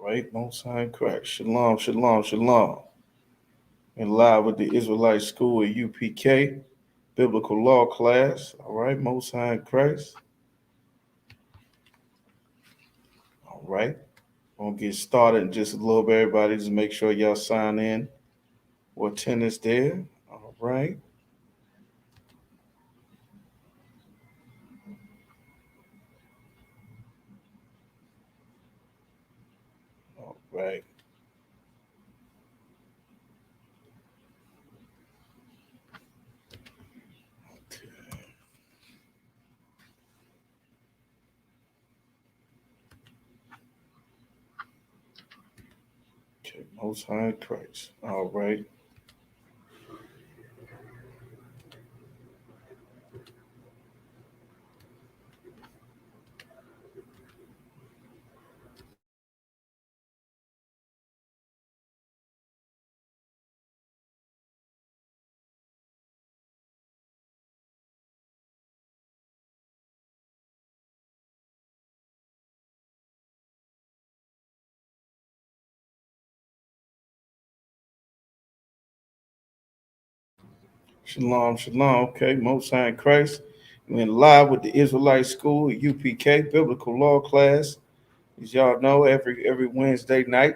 Right, Most High in Christ. Shalom, shalom, shalom. And live with the Israelite School at UPK, Biblical Law class. All right, Most High in Christ. All right, we're going to get started in just a little bit, everybody. Just make sure y'all sign in or attendance there. All right. All right. Okay, Most High in Christ. All right. Shalom, shalom. Okay, Most High in Christ. We're live with the Israelite School at UPK, Biblical Law class. As y'all know, every Wednesday night,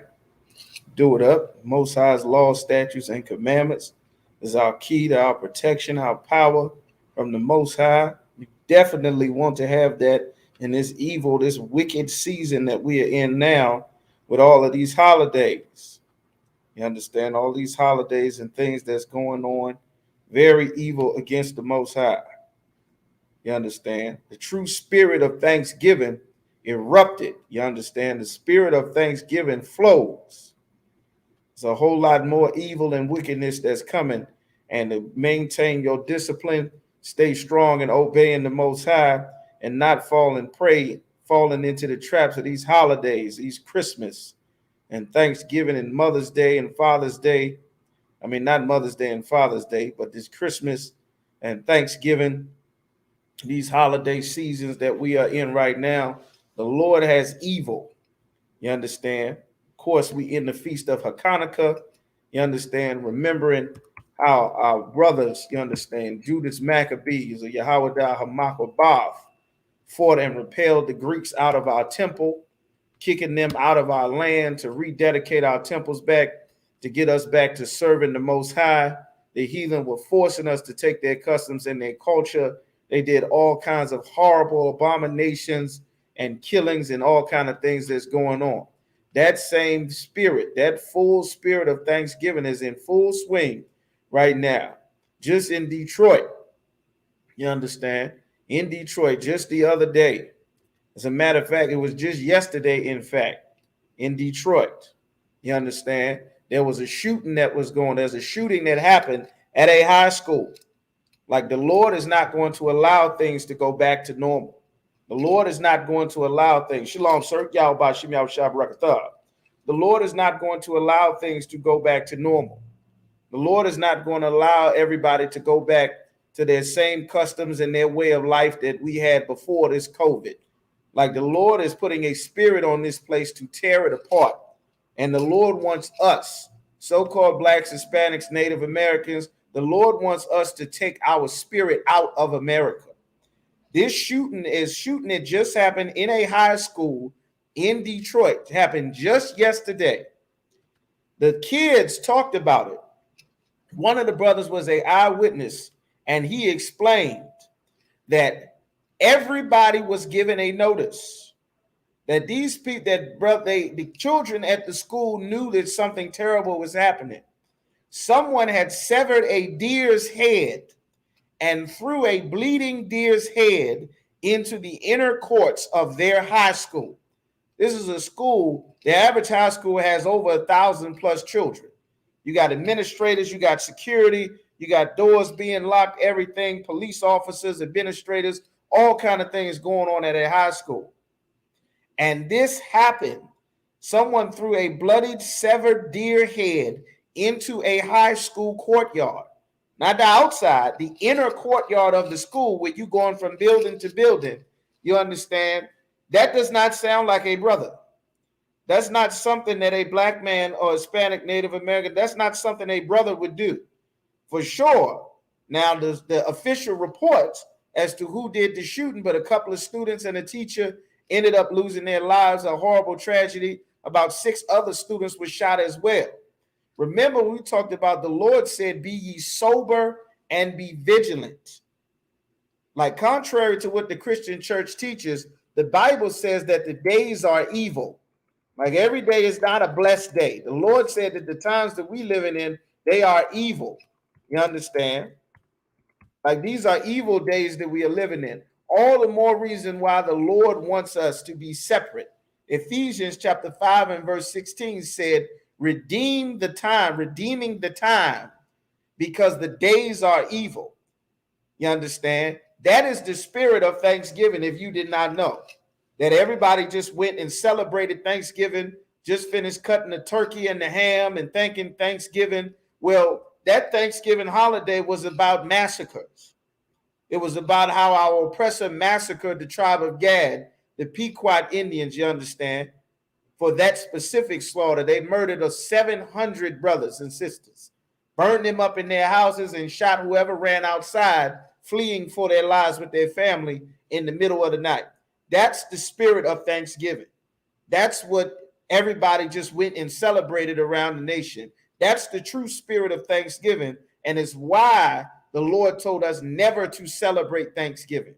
do it up. Most High's laws, statutes, and commandments is our key to our protection, our power from the Most High. We definitely want to have that in this evil, this wicked season that we are in now with all of these holidays. You understand? All these holidays and things that's going on, very evil against the Most High. You understand? The true spirit of thanksgiving erupted. You understand? The spirit of thanksgiving flows. There's a whole lot more evil and wickedness that's coming. And to maintain your discipline, stay strong and obeying the Most High and not falling into the traps of these holidays, these Christmas and Thanksgiving and Mother's Day and Father's Day. I mean, not Mother's Day and Father's Day, but this Christmas and Thanksgiving, these holiday seasons that we are in right now. The Lord has evil. You understand? Of course, we in the feast of Hanukkah. You understand? Remembering how our brothers, you understand, Judas Maccabees or Yahweh Hamakobath fought and repelled the Greeks out of our temple, kicking them out of our land to rededicate our temples back, to get us back to serving the Most High. The heathen were forcing us to take their customs and their culture. They did all kinds of horrible abominations and killings and all kinds of things that's going on. That same spirit, that full spirit of Thanksgiving is in full swing right now. Just in Detroit, you understand? In Detroit, just the other day. As a matter of fact, it was just yesterday, in fact, in Detroit. You understand? There was a shooting that was going, there's a shooting that happened at a high school. Like the Lord is not going to allow things to go back to normal. The Lord is not going to allow things. Shalom, sir. Yahweh Shem Yahweh Shabbarakatah. The Lord is not going to allow things to go back to normal. The Lord is not going to allow everybody to go back to their same customs and their way of life that we had before this COVID. Like the Lord is putting a spirit on this place to tear it apart. And the Lord wants us, so-called blacks, Hispanics, Native Americans, the Lord wants us to take our spirit out of America. This shooting it just happened in a high school in Detroit. It happened just yesterday. The kids talked about it. One of the brothers was an eyewitness, and he explained that everybody was given a notice that these people, the children at the school knew that something terrible was happening. Someone had severed a deer's head and threw a bleeding deer's head into the inner courts of their high school. This is a school, the average high school has over 1,000 plus children. You got administrators, you got security, you got doors being locked, everything, police officers, administrators, all kind of things going on at a high school. And this happened. Someone threw a bloodied, severed deer head into a high school courtyard. Not the outside, the inner courtyard of the school where you're going from building to building. You understand? That does not sound like a brother. That's not something that a black man or Hispanic Native American, that's not something a brother would do, for sure. Now, the official reports as to who did the shooting, but a couple of students and a teacher ended up losing their lives, a horrible tragedy. About 6 other students were shot as well. Remember, we talked about the Lord said, be ye sober and be vigilant. Like, contrary to what the Christian church teaches, the Bible says that the days are evil. Like, every day is not a blessed day. The Lord said that the times that we living in, they are evil. You understand? Like, these are evil days that we are living in. All the more reason why the Lord wants us to be separate. Ephesians chapter 5 and verse 16 said, redeeming the time, because the days are evil. You understand? That is the spirit of Thanksgiving, if you did not know. That everybody just went and celebrated Thanksgiving, just finished cutting the turkey and the ham and thanking Thanksgiving. Well, that Thanksgiving holiday was about massacres. It was about how our oppressor massacred the tribe of Gad, the Pequot Indians, you understand, for that specific slaughter. They murdered 700 brothers and sisters, burned them up in their houses, and shot whoever ran outside, fleeing for their lives with their family in the middle of the night. That's the spirit of Thanksgiving. That's what everybody just went and celebrated around the nation. That's the true spirit of Thanksgiving, and it's why the Lord told us never to celebrate Thanksgiving,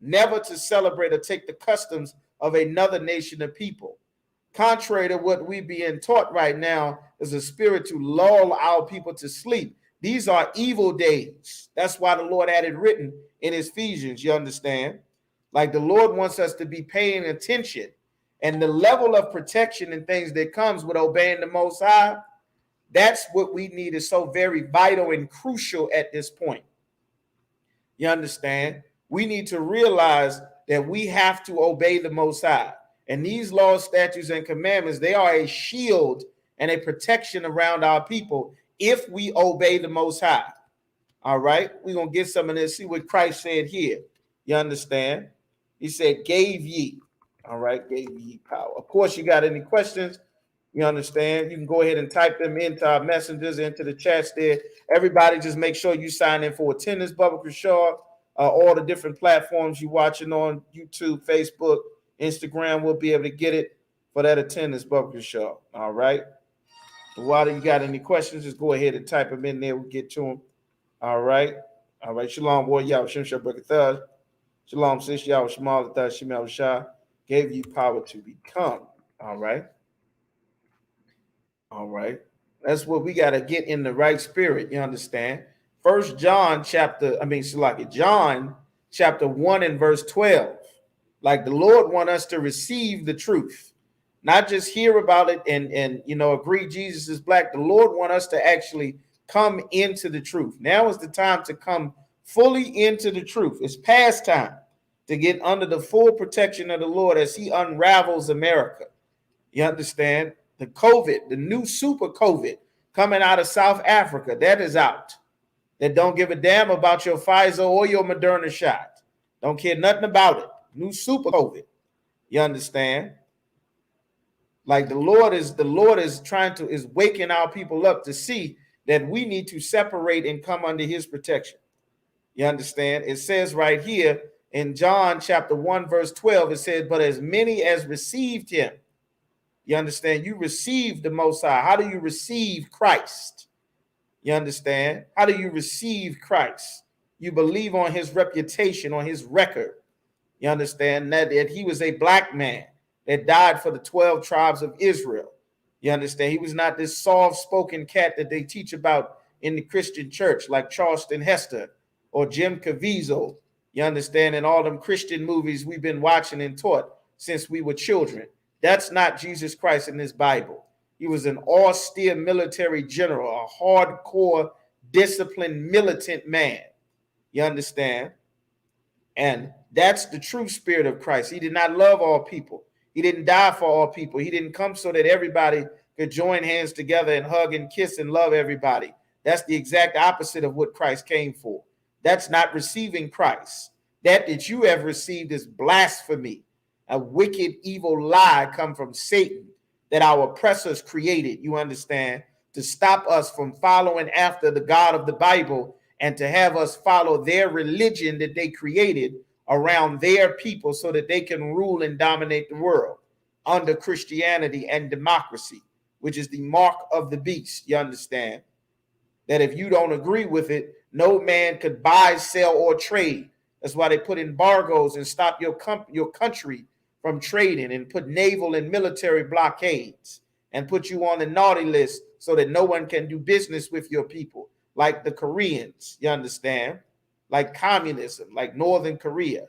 never to celebrate or take the customs of another nation of people. Contrary to what we being taught right now, is a spirit to lull our people to sleep. These are evil days. That's why the Lord had it written in Ephesians, you understand? Like, the Lord wants us to be paying attention, and the level of protection and things that comes with obeying the Most High, that's what we need, is so very vital and crucial at this point. You understand? We need to realize that we have to obey the Most High. And these laws, statutes, and commandments, they are a shield and a protection around our people if we obey the Most High. All right? We're going to get some of this, see what Christ said here. You understand? He said, gave ye. All right? Gave ye power. Of course, you got any questions? You understand? You can go ahead and type them into our messengers, into the chats there. Everybody, just make sure you sign in for attendance. Bubba Kershaw, all the different platforms you're watching on, YouTube, Facebook, Instagram, we'll be able to get it for that attendance, Bubba Kershaw. All right? While you got any questions, just go ahead and type them in there. We'll get to them. All right? All right. Shalom, boy. Y'all, Shem Shabbat. Shalom, sis. Y'all, Shemal, Shemal Shah. Gave you power to become. All right? All right. That's what we got to get in the right spirit. You understand? John chapter 1 and verse 12. Like, the Lord want us to receive the truth, not just hear about it and agree Jesus is black. The Lord want us to actually come into the truth. Now is the time to come fully into the truth. It's past time to get under the full protection of the Lord as he unravels America. You understand? The COVID, the new super COVID coming out of South Africa, that is out. That don't give a damn about your Pfizer or your Moderna shot. Don't care nothing about it. New super COVID. You understand? Like, the Lord is waking our people up to see that we need to separate and come under his protection. You understand? It says right here in John chapter 1, verse 12, it says, but as many as received him. You understand? You receive the Most High. How do you receive Christ? You understand? How do you receive Christ? You believe on his reputation, on his record. You understand that he was a black man that died for the 12 tribes of Israel. You understand? He was not this soft-spoken cat that they teach about in the Christian church, like Charleston Hester or Jim Caviezel. You understand? And all them Christian movies we've been watching and taught since we were children. That's not Jesus Christ in this Bible. He was an austere military general, a hardcore, disciplined, militant man. You understand? And that's the true spirit of Christ. He did not love all people. He didn't die for all people. He didn't come so that everybody could join hands together and hug and kiss and love everybody. That's the exact opposite of what Christ came for. That's not receiving Christ. That you have received is blasphemy. A wicked, evil lie come from Satan. that our oppressors created, you understand, to stop us from following after the God of the Bible and to have us follow their religion that they created around their people so that they can rule and dominate the world under Christianity and democracy, which is the mark of the beast. You understand that if you don't agree with it, no man could buy, sell, or trade. That's why they put embargoes and stop your country from trading and put naval and military blockades and put you on the naughty list so that no one can do business with your people, like the Koreans, you understand, like communism, like Northern Korea,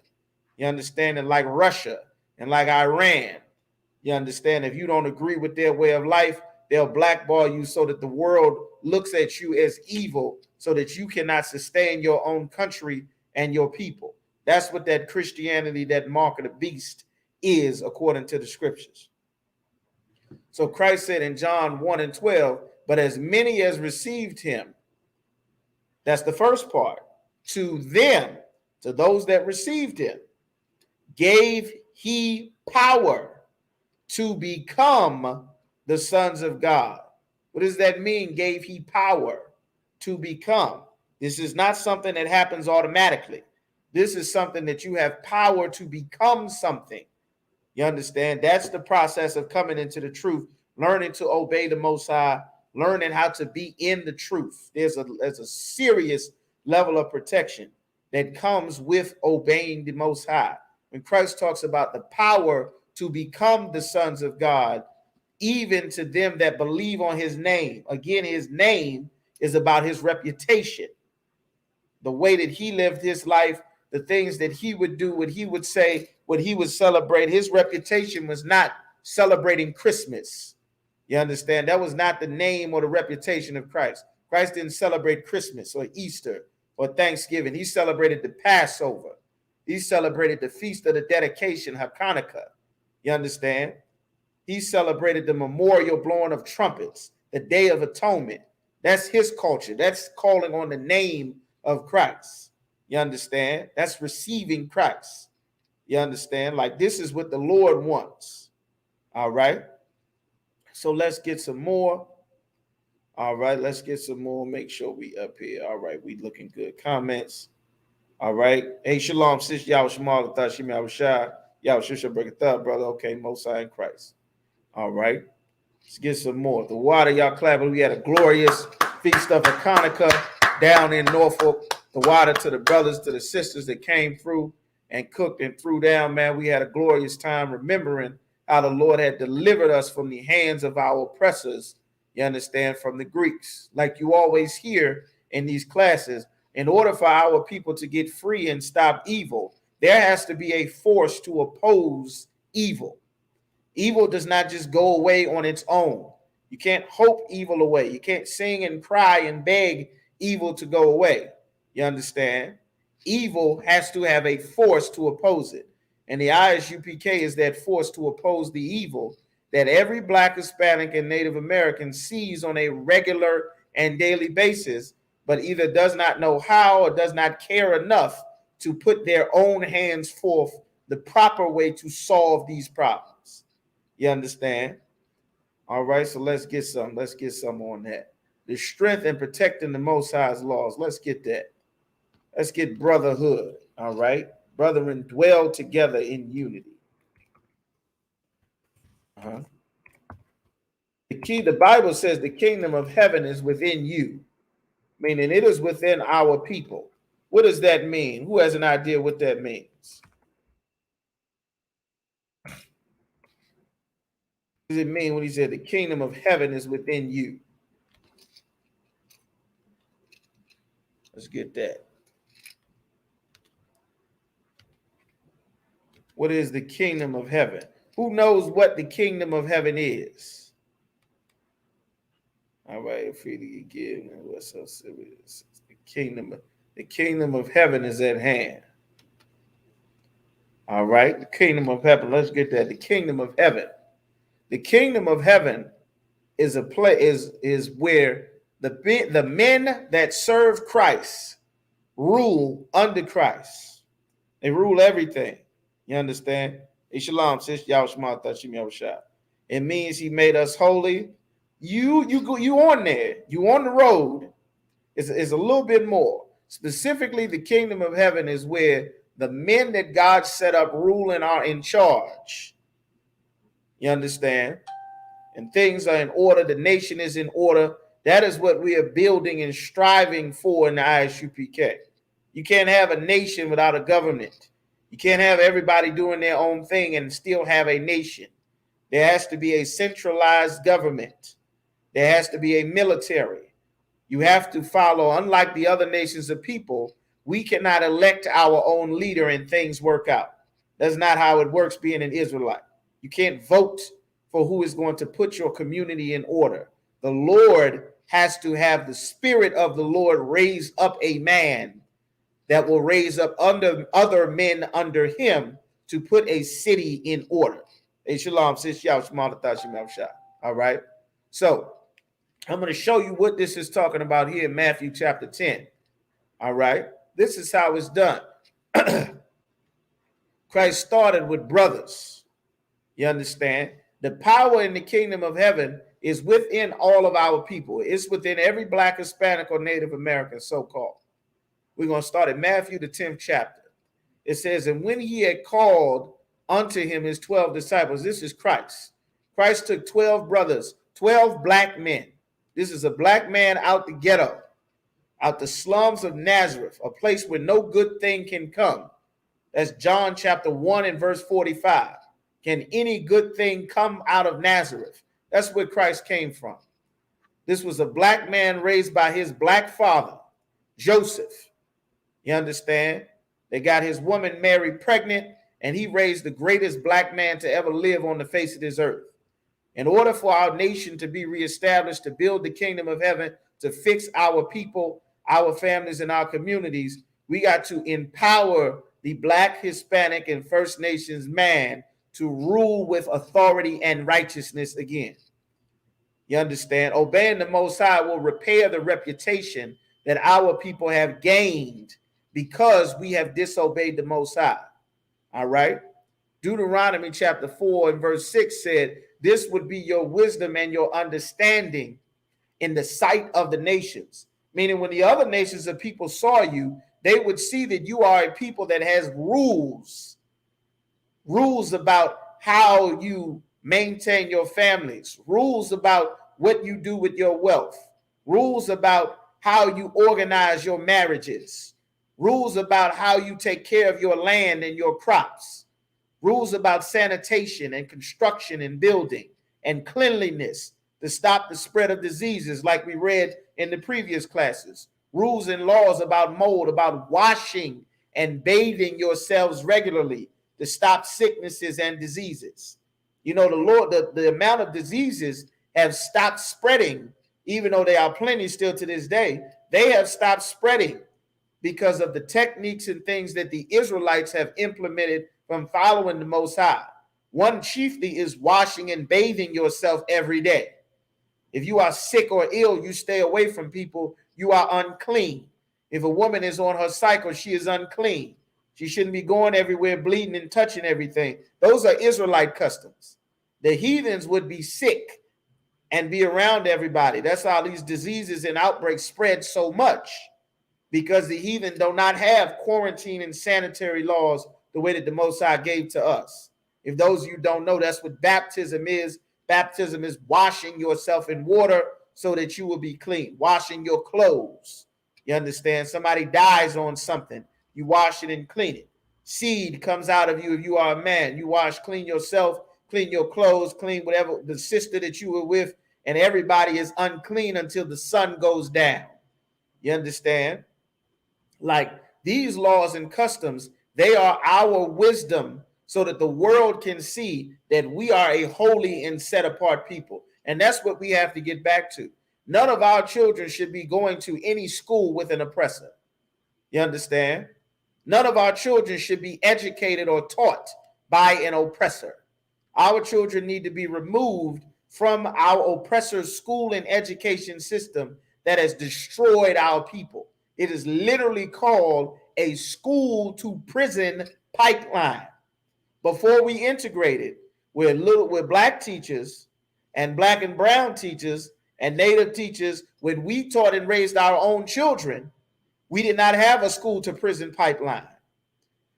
you understand, and like Russia and like Iran, you understand. If you don't agree with their way of life, they'll blackball you so that the world looks at you as evil so that you cannot sustain your own country and your people. That's what that Christianity, that mark of the beast is, according to the scriptures. So Christ said in John 1 and 12, but as many as received him, that's the first part, to them, to those that received him, gave he power to become the sons of God. What does that mean? Gave he power to become. This is not something that happens automatically. This is something that you have power to become something. You understand? That's the process of coming into the truth, learning to obey the Most High, learning how to be in the truth. There's a serious level of protection that comes with obeying the Most High. When Christ talks about the power to become the sons of God, even to them that believe on his name. Again, his name is about his reputation, the way that he lived his life, the things that he would do, what he would say, what he would celebrate. His reputation was not celebrating Christmas. You understand? That was not the name or the reputation of Christ. Christ didn't celebrate Christmas or Easter or Thanksgiving. He celebrated the Passover. He celebrated the Feast of the Dedication, Hanukkah. You understand? He celebrated the memorial blowing of trumpets, the Day of Atonement. That's his culture. That's calling on the name of Christ. You understand? That's receiving Christ. You understand? Like, this is what the Lord wants. All right. So let's get some more. All right. Let's get some more. Make sure we up here. All right. We looking good. Comments. All right. Hey, shalom, sis. Y'all shamal tashimi awashai. Y'all shusha break it up, brother. Okay. Most High in Christ. All right. Let's get some more. The water, y'all clapping. We had a glorious feast of Hanukkah down in Norfolk. The water to the brothers, to the sisters that came through and cooked and threw down, man. We had a glorious time remembering how the Lord had delivered us from the hands of our oppressors, you understand, from the Greeks. Like you always hear in these classes, in order for our people to get free and stop evil, there has to be a force to oppose evil. Evil does not just go away on its own. You can't hope evil away. You can't sing and cry and beg evil to go away. You understand? Evil has to have a force to oppose it. And the ISUPK is that force to oppose the evil that every Black, Hispanic, and Native American sees on a regular and daily basis, but either does not know how or does not care enough to put their own hands forth the proper way to solve these problems. You understand? All right, so let's get some. Let's get some on that. The strength in protecting the Most High's laws. Let's get that. Let's get brotherhood. All right. Brethren, dwell together in unity. The Bible says the kingdom of heaven is within you, meaning it is within our people. What does that mean? Who has an idea what that means? What does it mean when he said the kingdom of heaven is within you? Let's get that. What is the kingdom of heaven? Who knows what the kingdom of heaven is? All right, freely give. What's so serious? The kingdom of heaven is at hand. All right, the kingdom of heaven. Let's get that. The kingdom of heaven. The kingdom of heaven is a place is where the men that serve Christ rule under Christ. They rule everything. You understand? Hey, shalom, sis. Y'all shema tashim yawashai. It means he made us holy. You on there. You on the road. Is a little bit more. Specifically, the kingdom of heaven is where the men that God set up ruling are in charge. You understand? And things are in order. The nation is in order. That is what we are building and striving for in the ISUPK. You can't have a nation without a government. You can't have everybody doing their own thing and still have a nation. There has to be a centralized government. There has to be a military. You have to follow, unlike the other nations of people, we cannot elect our own leader and things work out. That's not how it works being an Israelite. You can't vote for who is going to put your community in order. The Lord has to have the spirit of the Lord raise up a man that will raise up under other men under him to put a city in order. Hey, shalom, sis, y'all, all right. So I'm going to show you what this is talking about here in Matthew chapter 10. All right. This is how it's done. Christ started with brothers. You understand? The power in the kingdom of heaven is within all of our people. It's within every Black, Hispanic, or Native American, so-called. We're going to start at Matthew, the 10th chapter. It says, and when he had called unto him his 12 disciples, this is Christ. Christ took 12 brothers, 12 black men. This is a black man out the ghetto, out the slums of Nazareth, a place where no good thing can come. That's John chapter 1 and verse 45. Can any good thing come out of Nazareth? That's where Christ came from. This was a black man raised by his black father, Joseph. You understand? They got his woman Mary pregnant, and he raised the greatest black man to ever live on the face of this earth. In order for our nation to be reestablished, to build the kingdom of heaven, to fix our people, our families, and our communities, we got to empower the Black, Hispanic, and First Nations man to rule with authority and righteousness again. You understand? Obeying the Most High will repair the reputation that our people have gained because we have disobeyed the Most High. All right? Deuteronomy chapter 4 and verse 6 said, this would be your wisdom and your understanding in the sight of the nations. Meaning when the other nations of people saw you, they would see that you are a people that has rules about how you maintain your families, rules about what you do with your wealth, rules about how you organize your marriages, rules about how you take care of your land and your crops, rules about sanitation and construction and building and cleanliness to stop the spread of diseases like we read in the previous classes, rules and laws about mold, about washing and bathing yourselves regularly to stop sicknesses and diseases. You know, the Lord, the amount of diseases have stopped spreading, even though there are plenty still to this day. They have stopped spreading because of the techniques and things that the Israelites have implemented from following the Most High. One chiefly is washing and bathing yourself every day. If you are sick or ill, you stay away from people. You are unclean. If a woman is on her cycle, she is unclean. She shouldn't be going everywhere, bleeding and touching everything. Those are Israelite customs. The heathens would be sick and be around everybody. That's how these diseases and outbreaks spread so much, because the heathen do not have quarantine and sanitary laws the way that the Most High gave to us. If those of you don't know, that's what baptism is. Baptism is washing yourself in water so that you will be clean, washing your clothes. You understand? Somebody dies on something, you wash it and clean it. Seed comes out of you if you are a man. You wash, clean yourself, clean your clothes, clean whatever, the sister that you were with, and everybody is unclean until the sun goes down. You understand? Like these laws and customs, they are our wisdom so that the world can see that we are a holy and set apart people. And that's what we have to get back to. None of our children should be going to any school with an oppressor. You understand? None of our children should be educated or taught by an oppressor. Our children need to be removed from our oppressor's school and education system that has destroyed our people. It is literally called a school to prison pipeline. Before we integrated, with black teachers and black and brown teachers and native teachers, when we taught and raised our own children, we did not have a school to prison pipeline.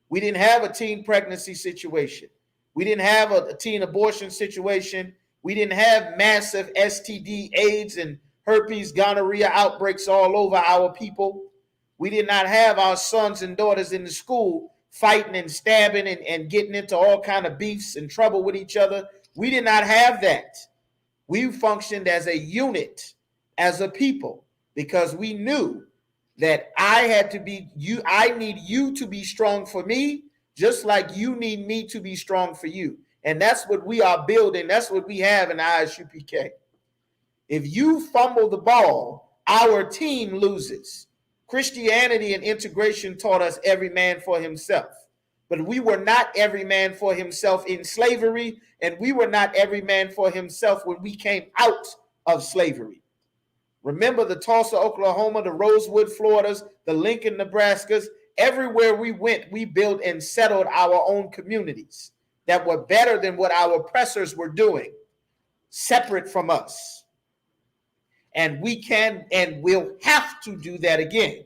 We didn't have a teen pregnancy situation. We didn't have a teen abortion situation. We didn't have massive STD, AIDS, and herpes, gonorrhea outbreaks all over our people. We did not have our sons and daughters in the school fighting and stabbing and getting into all kind of beefs and trouble with each other. We did not have that. We functioned as a unit, as a people, because we knew that I need you to be strong for me, just like you need me to be strong for you. And that's what we are building. That's what we have in ISUPK. If you fumble the ball, our team loses. Christianity and integration taught us every man for himself. But we were not every man for himself in slavery, and we were not every man for himself when we came out of slavery. Remember the Tulsa, Oklahoma, the Rosewood, Floridas, the Lincoln, Nebraskas. Everywhere we went, we built and settled our own communities that were better than what our oppressors were doing, separate from us. And we can and will have to do that again,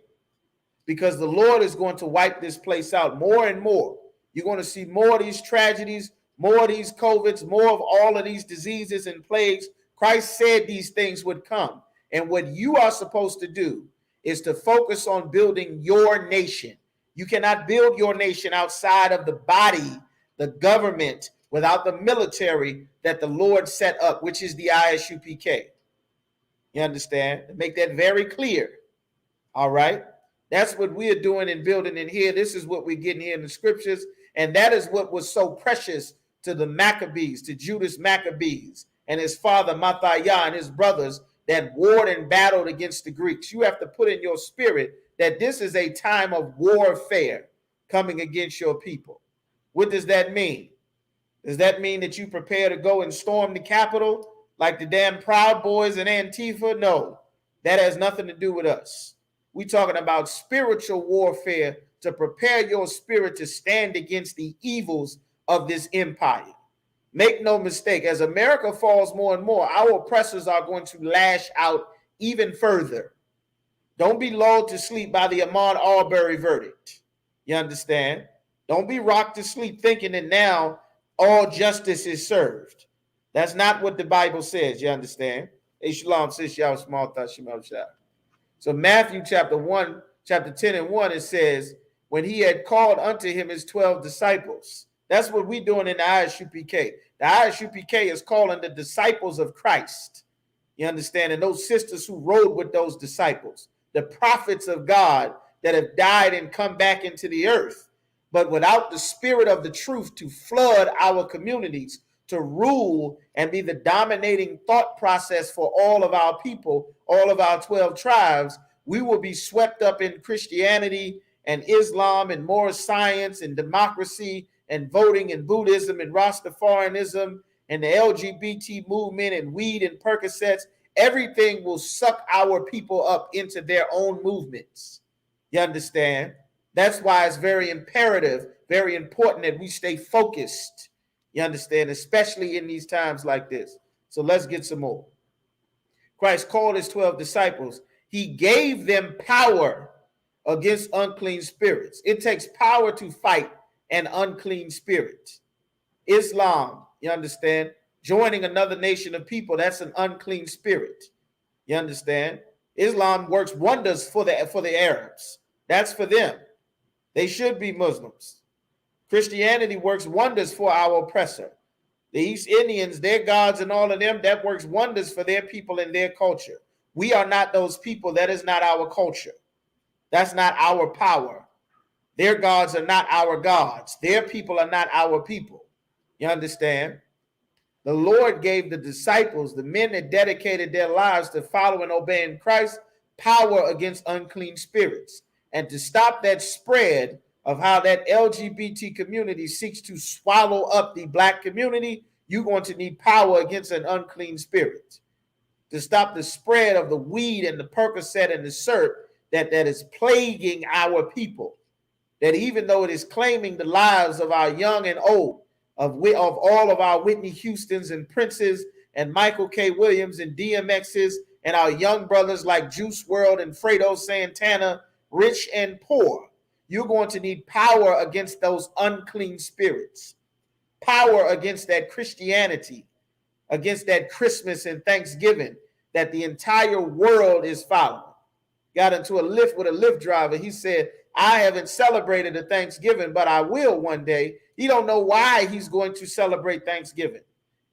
because the Lord is going to wipe this place out more and more. You're going to see more of these tragedies, more of these COVIDs, more of all of these diseases and plagues. Christ said these things would come. And what you are supposed to do is to focus on building your nation. You cannot build your nation outside of the body, the government, without the military that the Lord set up, which is the ISUPK. You understand? Make that very clear. All right? That's what we are doing and building in here. This is what we're getting here in the scriptures. And that is what was so precious to the Maccabees, to Judas Maccabees and his father Matthias and his brothers that warred and battled against the Greeks. You have to put in your spirit that this is a time of warfare coming against your people. What does that mean? Does that mean that you prepare to go and storm the Capitol like the damn Proud Boys and Antifa? No, that has nothing to do with us. We're talking about spiritual warfare to prepare your spirit to stand against the evils of this empire. Make no mistake, as America falls more and more, our oppressors are going to lash out even further. Don't be lulled to sleep by the Ahmaud Arbery verdict. You understand? Don't be rocked to sleep thinking that now all justice is served. That's not what the Bible says. You understand? Shalom, sis, y'all small thoughts, So Matthew chapter 10 and 1, it says, when he had called unto him his 12 disciples. That's what we're doing in the ISUPK. The ISUPK is calling the disciples of Christ. You understand? And those sisters who rode with those disciples, the prophets of God that have died and come back into the earth, but without the spirit of the truth to flood our communities, to rule and be the dominating thought process for all of our people, all of our 12 tribes, we will be swept up in Christianity and Islam and more science and democracy and voting and Buddhism and Rastafarianism and the LGBT movement and weed and Percocets. Everything will suck our people up into their own movements. You understand? That's why it's very imperative, very important that we stay focused. You understand? Especially in these times like this. So let's get some more. Christ called his 12 disciples. He gave them power against unclean spirits. It takes power to fight an unclean spirit. Islam, you understand? Joining another nation of people, that's an unclean spirit. You understand? Islam works wonders for the Arabs. That's for them. They should be Muslims. Christianity works wonders for our oppressor. The East Indians, their gods and all of them, that works wonders for their people and their culture. We are not those people. That is not our culture. That's not our power. Their gods are not our gods. Their people are not our people. You understand? The Lord gave the disciples, the men that dedicated their lives to following and obeying Christ, power against unclean spirits. And to stop that spread of how that LGBT community seeks to swallow up the black community, you're going to need power against an unclean spirit. To stop the spread of the weed and the Percocet and the syrup that is plaguing our people. That even though it is claiming the lives of our young and old, of all of our Whitney Houstons and Princes and Michael K. Williams and DMXs and our young brothers like Juice WRLD and Fredo Santana, rich and poor. You're going to need power against those unclean spirits, power against that Christianity, against that Christmas and Thanksgiving that the entire world is following. Got into a lift with a Lyft driver. He said, I haven't celebrated a Thanksgiving, but I will one day. He don't know why he's going to celebrate Thanksgiving.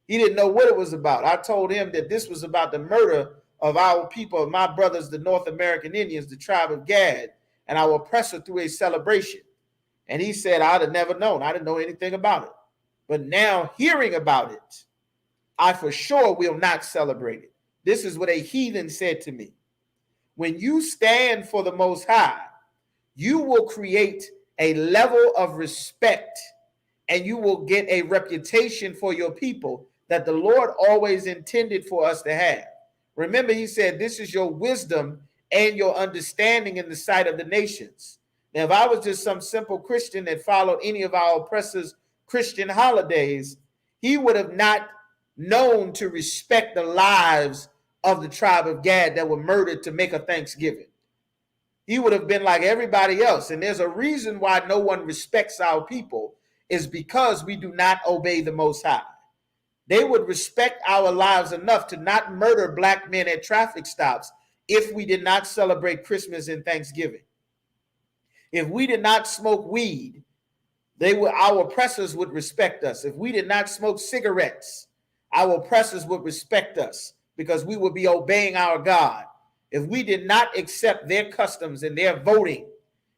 He didn't know what it was about. I told him that this was about the murder of our people, of my brothers, the North American Indians, the tribe of Gad, and our oppressor through a celebration. And he said, I'd have never known. I didn't know anything about it. But now hearing about it, I for sure will not celebrate it. This is what a heathen said to me. When you stand for the Most High, you will create a level of respect and you will get a reputation for your people that the Lord always intended for us to have. Remember, he said, this is your wisdom and your understanding in the sight of the nations. Now, if I was just some simple Christian that followed any of our oppressors' Christian holidays, he would have not known to respect the lives of the tribe of Gad that were murdered to make a Thanksgiving. He would have been like everybody else. And there's a reason why no one respects our people is because we do not obey the Most High. They would respect our lives enough to not murder black men at traffic stops if we did not celebrate Christmas and Thanksgiving. If we did not smoke weed, our oppressors would respect us. If we did not smoke cigarettes, our oppressors would respect us because we would be obeying our God. If we did not accept their customs and their voting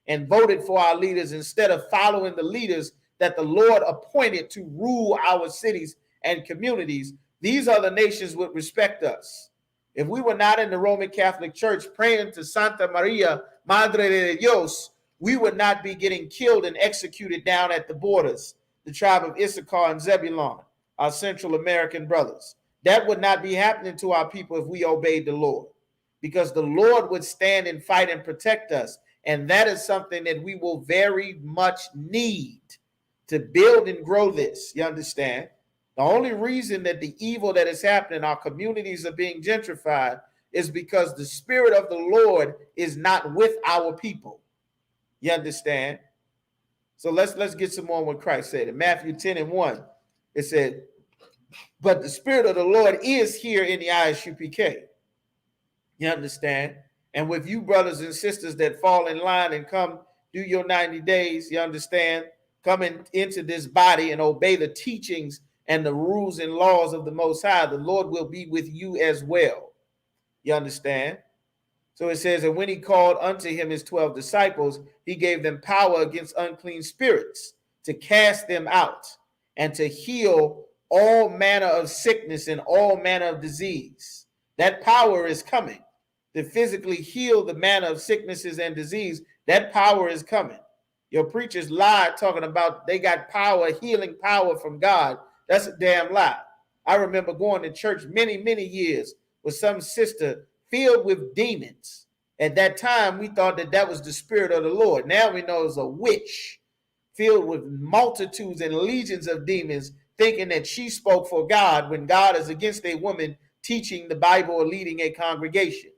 and voted for our leaders instead of following the leaders that the Lord appointed to rule our cities and communities, these other nations would respect us. If we were not in the Roman Catholic Church praying to Santa Maria, Madre de Dios, we would not be getting killed and executed down at the borders, the tribe of Issachar and Zebulon, our Central American brothers. That would not be happening to our people if we obeyed the Lord, because the Lord would stand and fight and protect us. And that is something that we will very much need to build and grow this. You understand? The only reason that the evil that is happening, our communities are being gentrified, is because the Spirit of the Lord is not with our people. You understand? So let's get some more on what Christ said. In Matthew 10:1, it said, but the Spirit of the Lord is here in the ISUPK. You understand? And with you brothers and sisters that fall in line and come do your 90 days, you understand, coming into this body and obey the teachings and the rules and laws of the Most High, the Lord will be with you as well. You understand? So it says, and when he called unto him his 12 disciples, he gave them power against unclean spirits to cast them out and to heal all manner of sickness and all manner of disease. That power is coming to physically heal the manner of sicknesses and disease. That power is coming. Your preachers lie talking about they got power, healing power from God. That's a damn lie. I remember going to church many, many years with some sister filled with demons. At that time, we thought that that was the Spirit of the Lord. Now we know it's a witch filled with multitudes and legions of demons, thinking that she spoke for God when God is against a woman teaching the Bible or leading a congregation.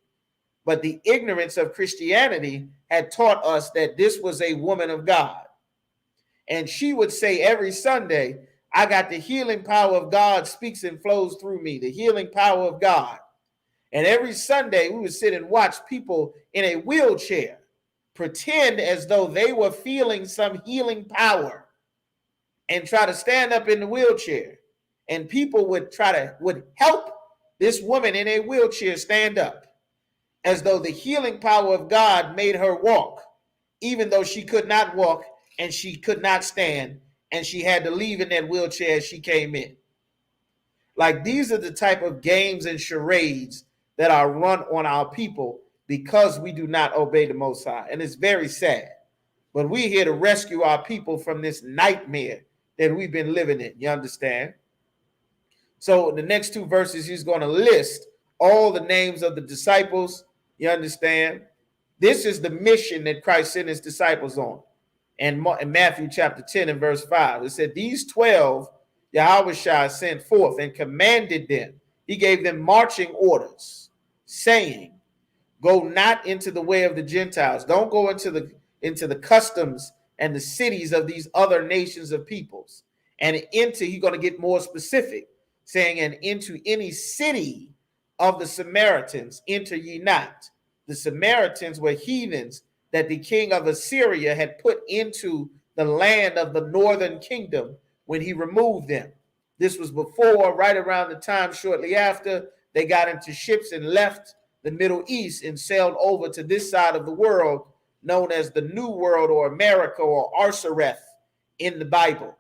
But the ignorance of Christianity had taught us that this was a woman of God. And she would say every Sunday, I got the healing power of God speaks and flows through me, the healing power of God. And every Sunday we would sit and watch people in a wheelchair pretend as though they were feeling some healing power and try to stand up in the wheelchair. And people would help this woman in a wheelchair stand up as though the healing power of God made her walk, even though she could not walk and she could not stand, and she had to leave in that wheelchair as she came in. Like, these are the type of games and charades that are run on our people because we do not obey the Most High. And it's very sad. But we're here to rescue our people from this nightmare that we've been living in. You understand? So in the next two verses, he's going to list all the names of the disciples. You understand? This is the mission that Christ sent his disciples on. And in Matthew chapter 10 and verse 5, it said, these 12 Yahushua sent forth and commanded them. He gave them marching orders, saying, go not into the way of the Gentiles. Don't go into the customs and the cities of these other nations of peoples. And he's going to get more specific, saying, and into any city of the Samaritans enter ye not. The Samaritans were heathens that the king of Assyria had put into the land of the northern kingdom when he removed them. This was before, right around the time shortly after, they got into ships and left the Middle East and sailed over to this side of the world known as the New World or America or Arsareth in the Bible.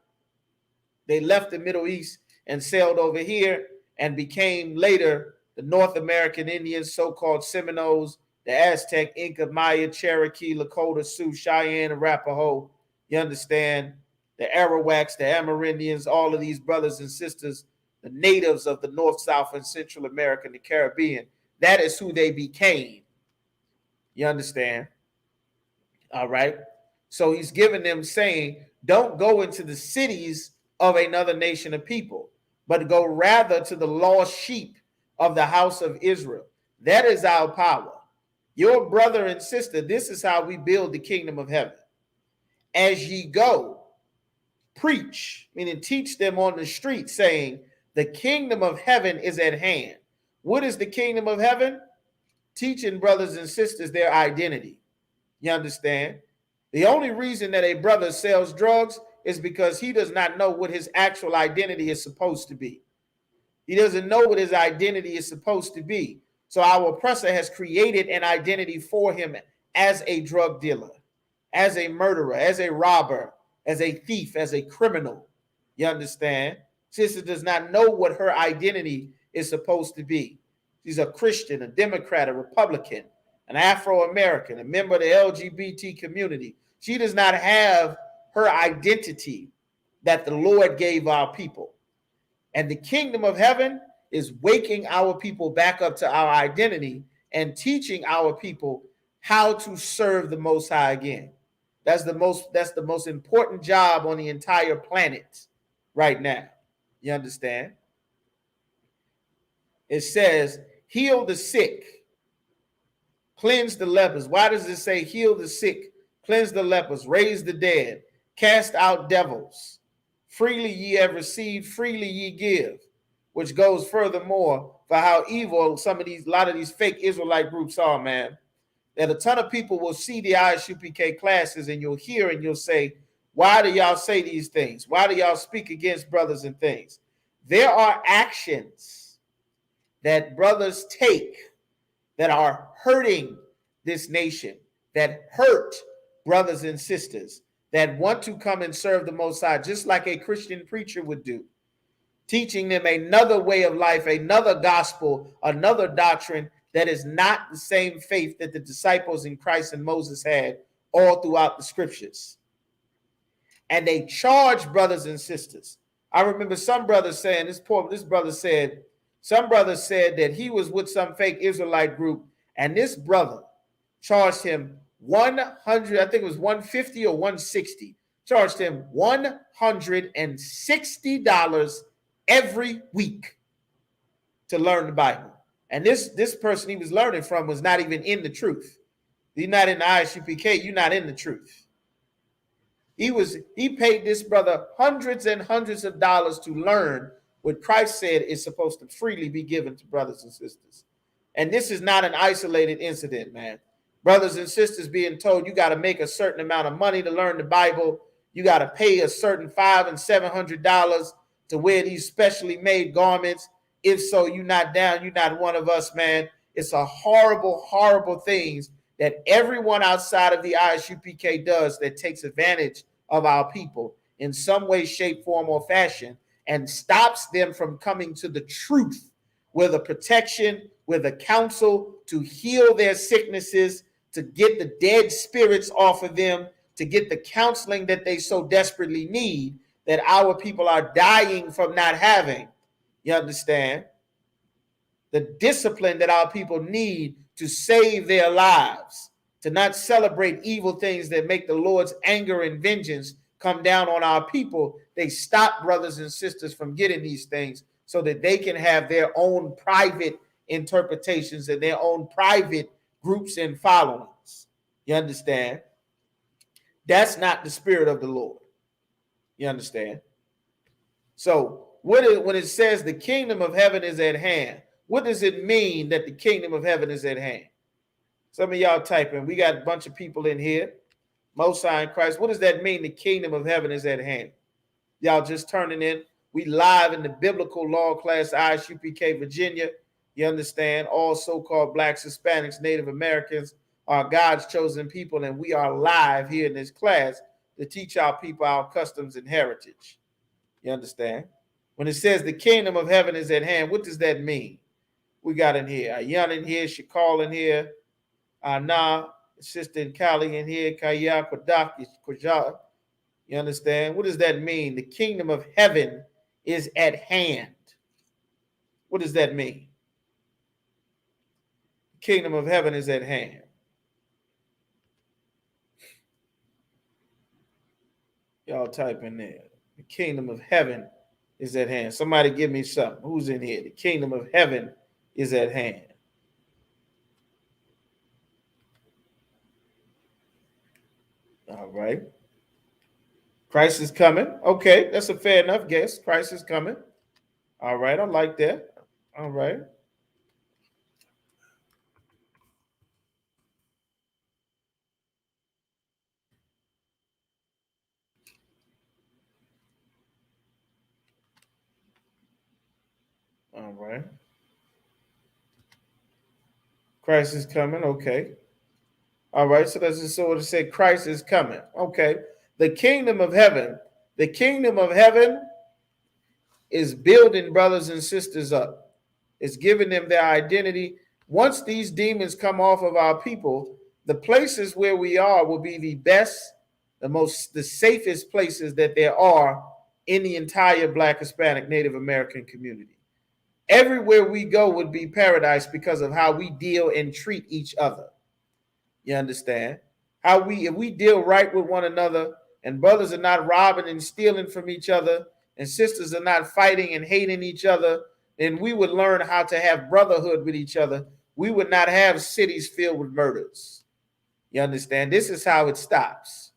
They left the Middle East and sailed over here and became later the North American Indians, so-called Seminoles, the Aztec, Inca, Maya, Cherokee, Lakota, Sioux, Cheyenne, Arapaho. You understand? The Arawaks, the Amerindians, all of these brothers and sisters, the natives of the North, South, and Central America and the Caribbean. That is who they became. You understand? All right. So he's giving them saying, don't go into the cities of another nation of people, but go rather to the lost sheep of the house of Israel. That is our power. Your brother and sister, this is how we build the kingdom of heaven. As ye go, preach, meaning teach them on the street, saying, the kingdom of heaven is at hand. What is the kingdom of heaven? Teaching brothers and sisters their identity. You understand? The only reason that a brother sells drugs is because he does not know what his actual identity is supposed to be. He doesn't know what his identity is supposed to be. So our oppressor has created an identity for him as a drug dealer, as a murderer, as a robber, as a thief, as a criminal. You understand? Sister does not know what her identity is supposed to be. She's a Christian, a Democrat, a Republican, an Afro-American, a member of the LGBT community. She does not have her identity that the Lord gave our people. And the kingdom of heaven is waking our people back up to our identity and teaching our people how to serve the Most High again. That's the most important job on the entire planet right now. You understand? It says, heal the sick, cleanse the lepers. Why does it say heal the sick, cleanse the lepers, raise the dead, cast out devils? Freely ye have received, freely ye give, which goes furthermore for how evil a lot of these fake Israelite groups are, man. That a ton of people will see the ISUPK classes and you'll hear and you'll say, why do y'all say these things? Why do y'all speak against brothers and things? There are actions that brothers take that are hurting this nation, that hurt brothers and sisters, that want to come and serve the Most High, just like a Christian preacher would do, teaching them another way of life, another gospel, another doctrine that is not the same faith that the disciples in Christ and Moses had all throughout the scriptures. And they charge brothers and sisters. I remember some brothers saying, some brother said that he was with some fake Israelite group, and this brother charged him 100, I think it was 150 or 160, charged him $160 every week to learn the Bible. And this person he was learning from was not even in the truth. You're not in the ISUPK, you're not in the truth. He paid this brother hundreds and hundreds of dollars to learn what Christ said is supposed to freely be given to brothers and sisters. And this is not an isolated incident, man. Brothers and sisters being told you got to make a certain amount of money to learn the Bible. You got to pay a certain $500 and $700 to wear these specially made garments. If so, you're not down. You're not one of us, man. It's a horrible, horrible things that everyone outside of the ISUPK does that takes advantage of our people in some way, shape, form, or fashion and stops them from coming to the truth, with the protection, with the counsel to heal their sicknesses, to get the dead spirits off of them, to get the counseling that they so desperately need, that our people are dying from not having. You understand? The discipline that our people need to save their lives, to not celebrate evil things that make the Lord's anger and vengeance come down on our people, they stop brothers and sisters from getting these things so that they can have their own private interpretations and their own private groups and followings. You understand? That's not the spirit of the Lord. You understand? So when it says the kingdom of heaven is at hand, what does it mean that the kingdom of heaven is at hand? Some of y'all typing. We got a bunch of people in here. Most High in Christ. What does that mean? The kingdom of heaven is at hand. Y'all just turning in. We live in the biblical law class, ISUPK, Virginia. You understand? All so-called blacks, Hispanics, Native Americans are God's chosen people, and we are live here in this class to teach our people our customs and heritage. You understand? When it says the kingdom of heaven is at hand, what does that mean? We got in here. Ayan in here, Shakal in here, Ana, Sister Kali in here, Kaya, Kodaki, Koja. You understand? What does that mean? The kingdom of heaven is at hand. What does that mean? The kingdom of heaven is at hand. Y'all type in there. The kingdom of heaven is at hand. Somebody give me something. Who's in here? The kingdom of heaven is at hand. All right. Christ is coming. Okay, that's a fair enough guess. Christ is coming. All right, I like that. All right. All right. Christ is coming. Okay. All right. So that's just sort of say Christ is coming. Okay. The kingdom of heaven is building brothers and sisters up. It's giving them their identity. Once these demons come off of our people, the places where we are will be the best, the safest places that there are in the entire Black, Hispanic, Native American community. Everywhere we go would be paradise because of how we deal and treat each other. You understand? If we deal right with one another, and brothers are not robbing and stealing from each other, and sisters are not fighting and hating each other, then we would learn how to have brotherhood with each other. We would not have cities filled with murders. You understand? This is how it stops.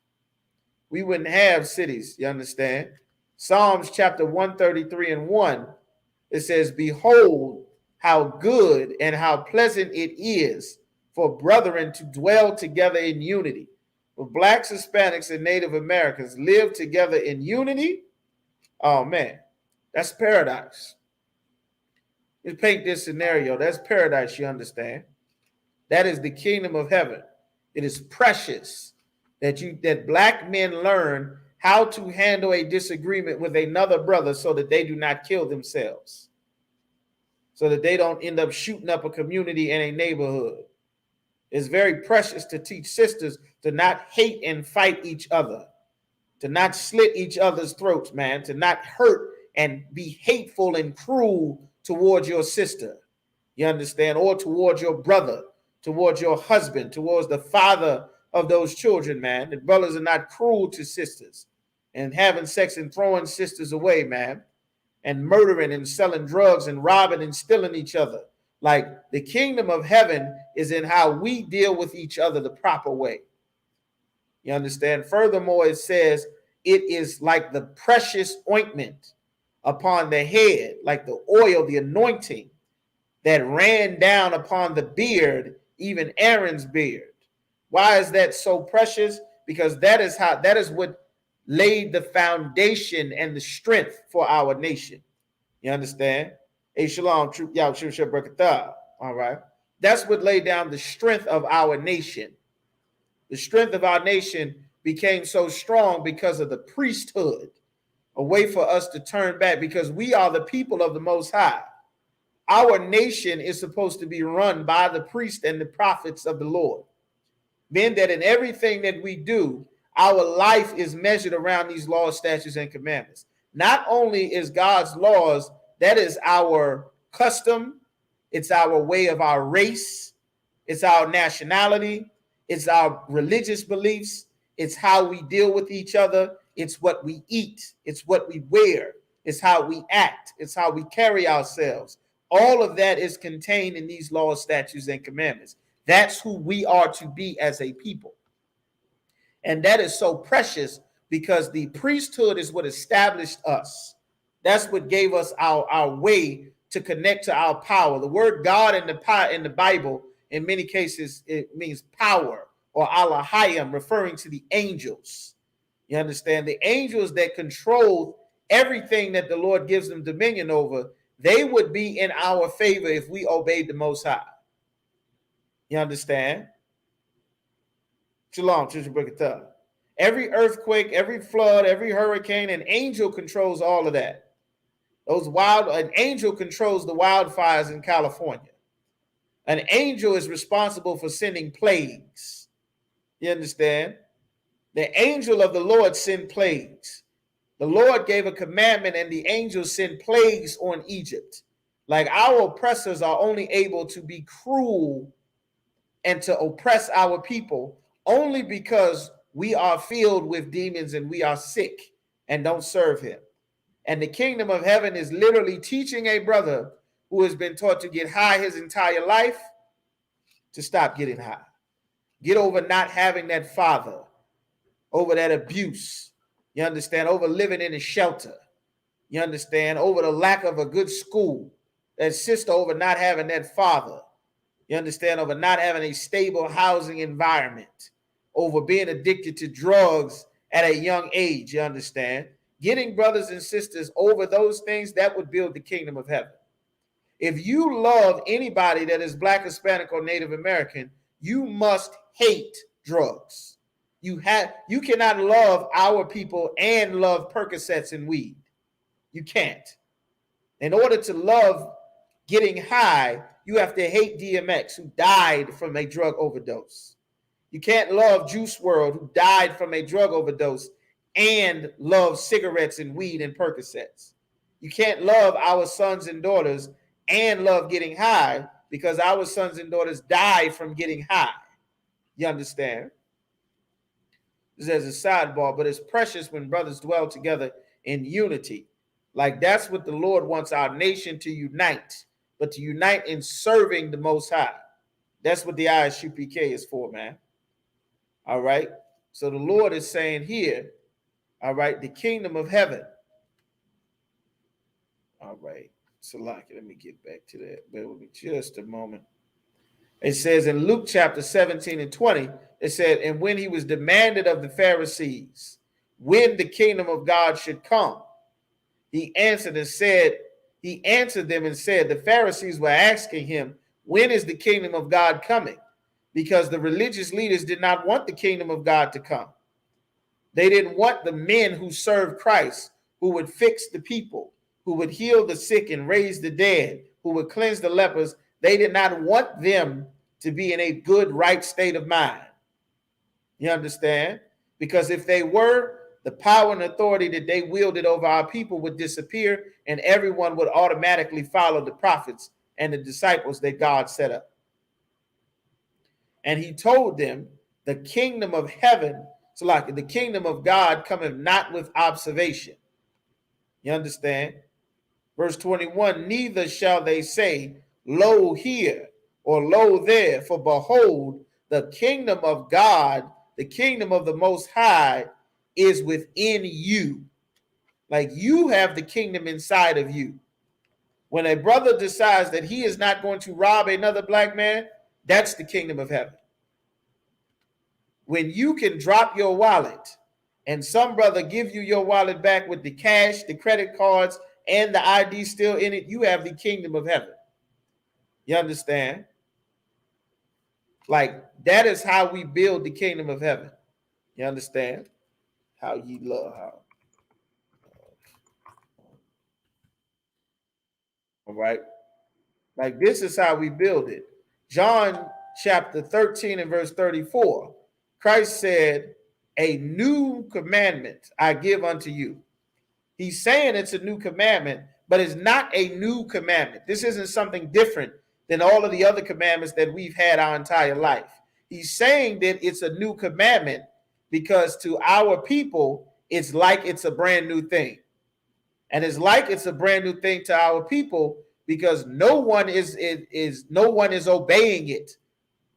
We wouldn't have cities. You understand? Psalms chapter 133 and 1. It says, behold, how good and how pleasant it is for brethren to dwell together in unity. When blacks, Hispanics, and Native Americans live together in unity, oh man, that's paradise. Let's paint this scenario. That's paradise, you understand? That is the kingdom of heaven. It is precious that black men learn how to handle a disagreement with another brother so that they do not kill themselves, so that they don't end up shooting up a community and a neighborhood. It's very precious to teach sisters to not hate and fight each other, to not slit each other's throats, man, to not hurt and be hateful and cruel towards your sister, you understand, or towards your brother, towards your husband, towards the father of those children, man. The brothers are not cruel to sisters and having sex and throwing sisters away, man, and murdering and selling drugs and robbing and stealing each other. Like, the kingdom of heaven is in how we deal with each other the proper way. You understand? Furthermore, it says it is like the precious ointment upon the head, like the oil, the anointing that ran down upon the beard, even Aaron's beard. Why is that so precious? Because that is what laid the foundation and the strength for our nation. You understand? Hey, shalom, troop, y'all, all right. That's what laid down the strength of our nation. The strength of our nation became so strong because of the priesthood, a way for us to turn back, because we are the people of the Most High. Our nation is supposed to be run by the priests and the prophets of the Lord. Mean that in everything that we do, our life is measured around these laws, statutes, and commandments. Not only is God's laws, that is our custom, it's our way of our race, it's our nationality, it's our religious beliefs, it's how we deal with each other, It's what we eat. It's what we wear. It's how we act. It's how we carry ourselves. All of that is contained in these laws, statutes, and commandments. That's who we are to be as a people. And that is so precious because the priesthood is what established us. That's what gave us our way to connect to our power. The word God in the Bible, in many cases, it means power or Elohim, referring to the angels. You understand? The angels that control everything that the Lord gives them dominion over, they would be in our favor if we obeyed the Most High. You understand? Shalom, Trisha. Every earthquake, every flood, every hurricane, an angel controls all of that. An angel controls the wildfires in California. An angel is responsible for sending plagues. You understand? The angel of the Lord sent plagues. The Lord gave a commandment and the angels sent plagues on Egypt. Like our oppressors are only able to be cruel and to oppress our people only because we are filled with demons and we are sick and don't serve him. And the kingdom of heaven is literally teaching a brother who has been taught to get high his entire life to stop getting high. Get over not having that father, over that abuse. You understand? Over living in a shelter. You understand? Over the lack of a good school. That sister, over not having that father. You understand? Over not having a stable housing environment. Over being addicted to drugs at a young age. You understand? Getting brothers and sisters over those things, that would build the kingdom of heaven. If you love anybody that is Black, Hispanic, or Native American, you must hate drugs. You cannot love our people and love Percocets and weed. You can't. In order to love getting high, you have to hate DMX, who died from a drug overdose. You can't love Juice WRLD, who died from a drug overdose, and love cigarettes and weed and Percocets. You can't love our sons and daughters and love getting high because our sons and daughters died from getting high. You understand? This is a sidebar, but it's precious when brothers dwell together in unity. Like that's what the Lord wants our nation to unite, but to unite in serving the Most High. That's what the ISUPK is for, man. All right? So the Lord is saying here, all right, the kingdom of heaven. All right. Salaki, let me get back to that. Bear with me just a moment. It says in Luke chapter 17 and 20, it said, and when he was demanded of the Pharisees, when the kingdom of God should come, he answered them and said, the Pharisees were asking him, when is the kingdom of God coming? Because the religious leaders did not want the kingdom of God to come. They didn't want the men who served Christ, who would fix the people, who would heal the sick and raise the dead, who would cleanse the lepers. They did not want them to be in a good, right state of mind. You understand? Because if they were, the power and authority that they wielded over our people would disappear, and everyone would automatically follow the prophets and the disciples that God set up. And he told them, the kingdom of heaven, so like the kingdom of God cometh not with observation. You understand? Verse 21, neither shall they say, lo here, or lo there, for behold, the kingdom of God, the kingdom of the Most High, is within you. Like you have the kingdom inside of you. When a brother decides that he is not going to rob another black man, that's the kingdom of heaven. When you can drop your wallet and some brother give you your wallet back with the cash, the credit cards, and the ID still in it, you have the kingdom of heaven. You understand? Like that is how we build the kingdom of heaven. You understand? How ye love how. All right. Like this is how we build it. John chapter 13 and verse 34. Christ said, a new commandment I give unto you. He's saying it's a new commandment, but it's not a new commandment. This isn't something different than all of the other commandments that we've had our entire life. He's saying that it's a new commandment because to our people, it's like it's a brand new thing. And it's like it's a brand new thing to our people because no one is obeying it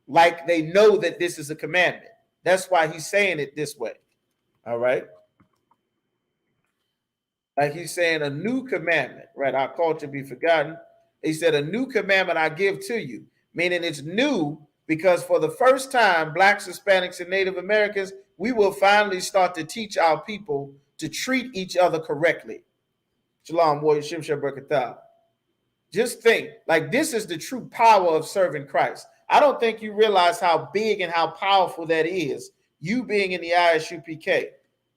like they know that this is a commandment. That's why he's saying it this way. All right. Like he's saying a new commandment, right? Our culture be forgotten. He said, a new commandment I give to you, meaning it's new because for the first time, Blacks, Hispanics, and Native Americans, we will finally start to teach our people to treat each other correctly. Shalom, warrior, Shem Shabrakatah. Just think, like this is the true power of serving Christ. I don't think you realize how big and how powerful that is, you being in the ISUPK.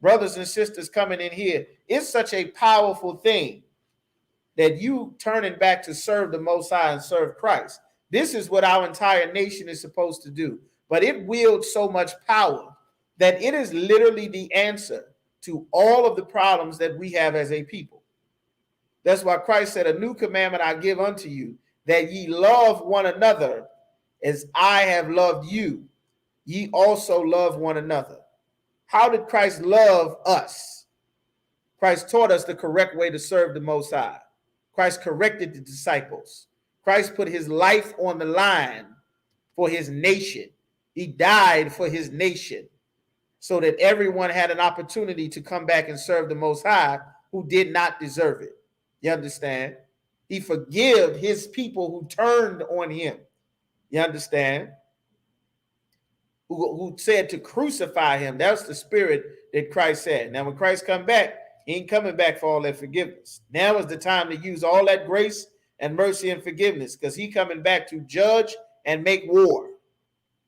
Brothers and sisters coming in here, it's such a powerful thing that you turning back to serve the Most High and serve Christ. This is what our entire nation is supposed to do. But it wields so much power that it is literally the answer to all of the problems that we have as a people. That's why Christ said, a new commandment I give unto you, that ye love one another as I have loved you. Ye also love one another. How did Christ love us? Christ taught us the correct way to serve the Most High. Christ corrected the disciples. Christ put his life on the line for his nation. He died for his nation so that everyone had an opportunity to come back and serve the Most High who did not deserve it. You understand? He forgave his people who turned on him. You understand? Who said to crucify him. That's the spirit that Christ said. Now, when Christ come back, he ain't coming back for all that forgiveness. Now is the time to use all that grace and mercy and forgiveness because he coming back to judge and make war.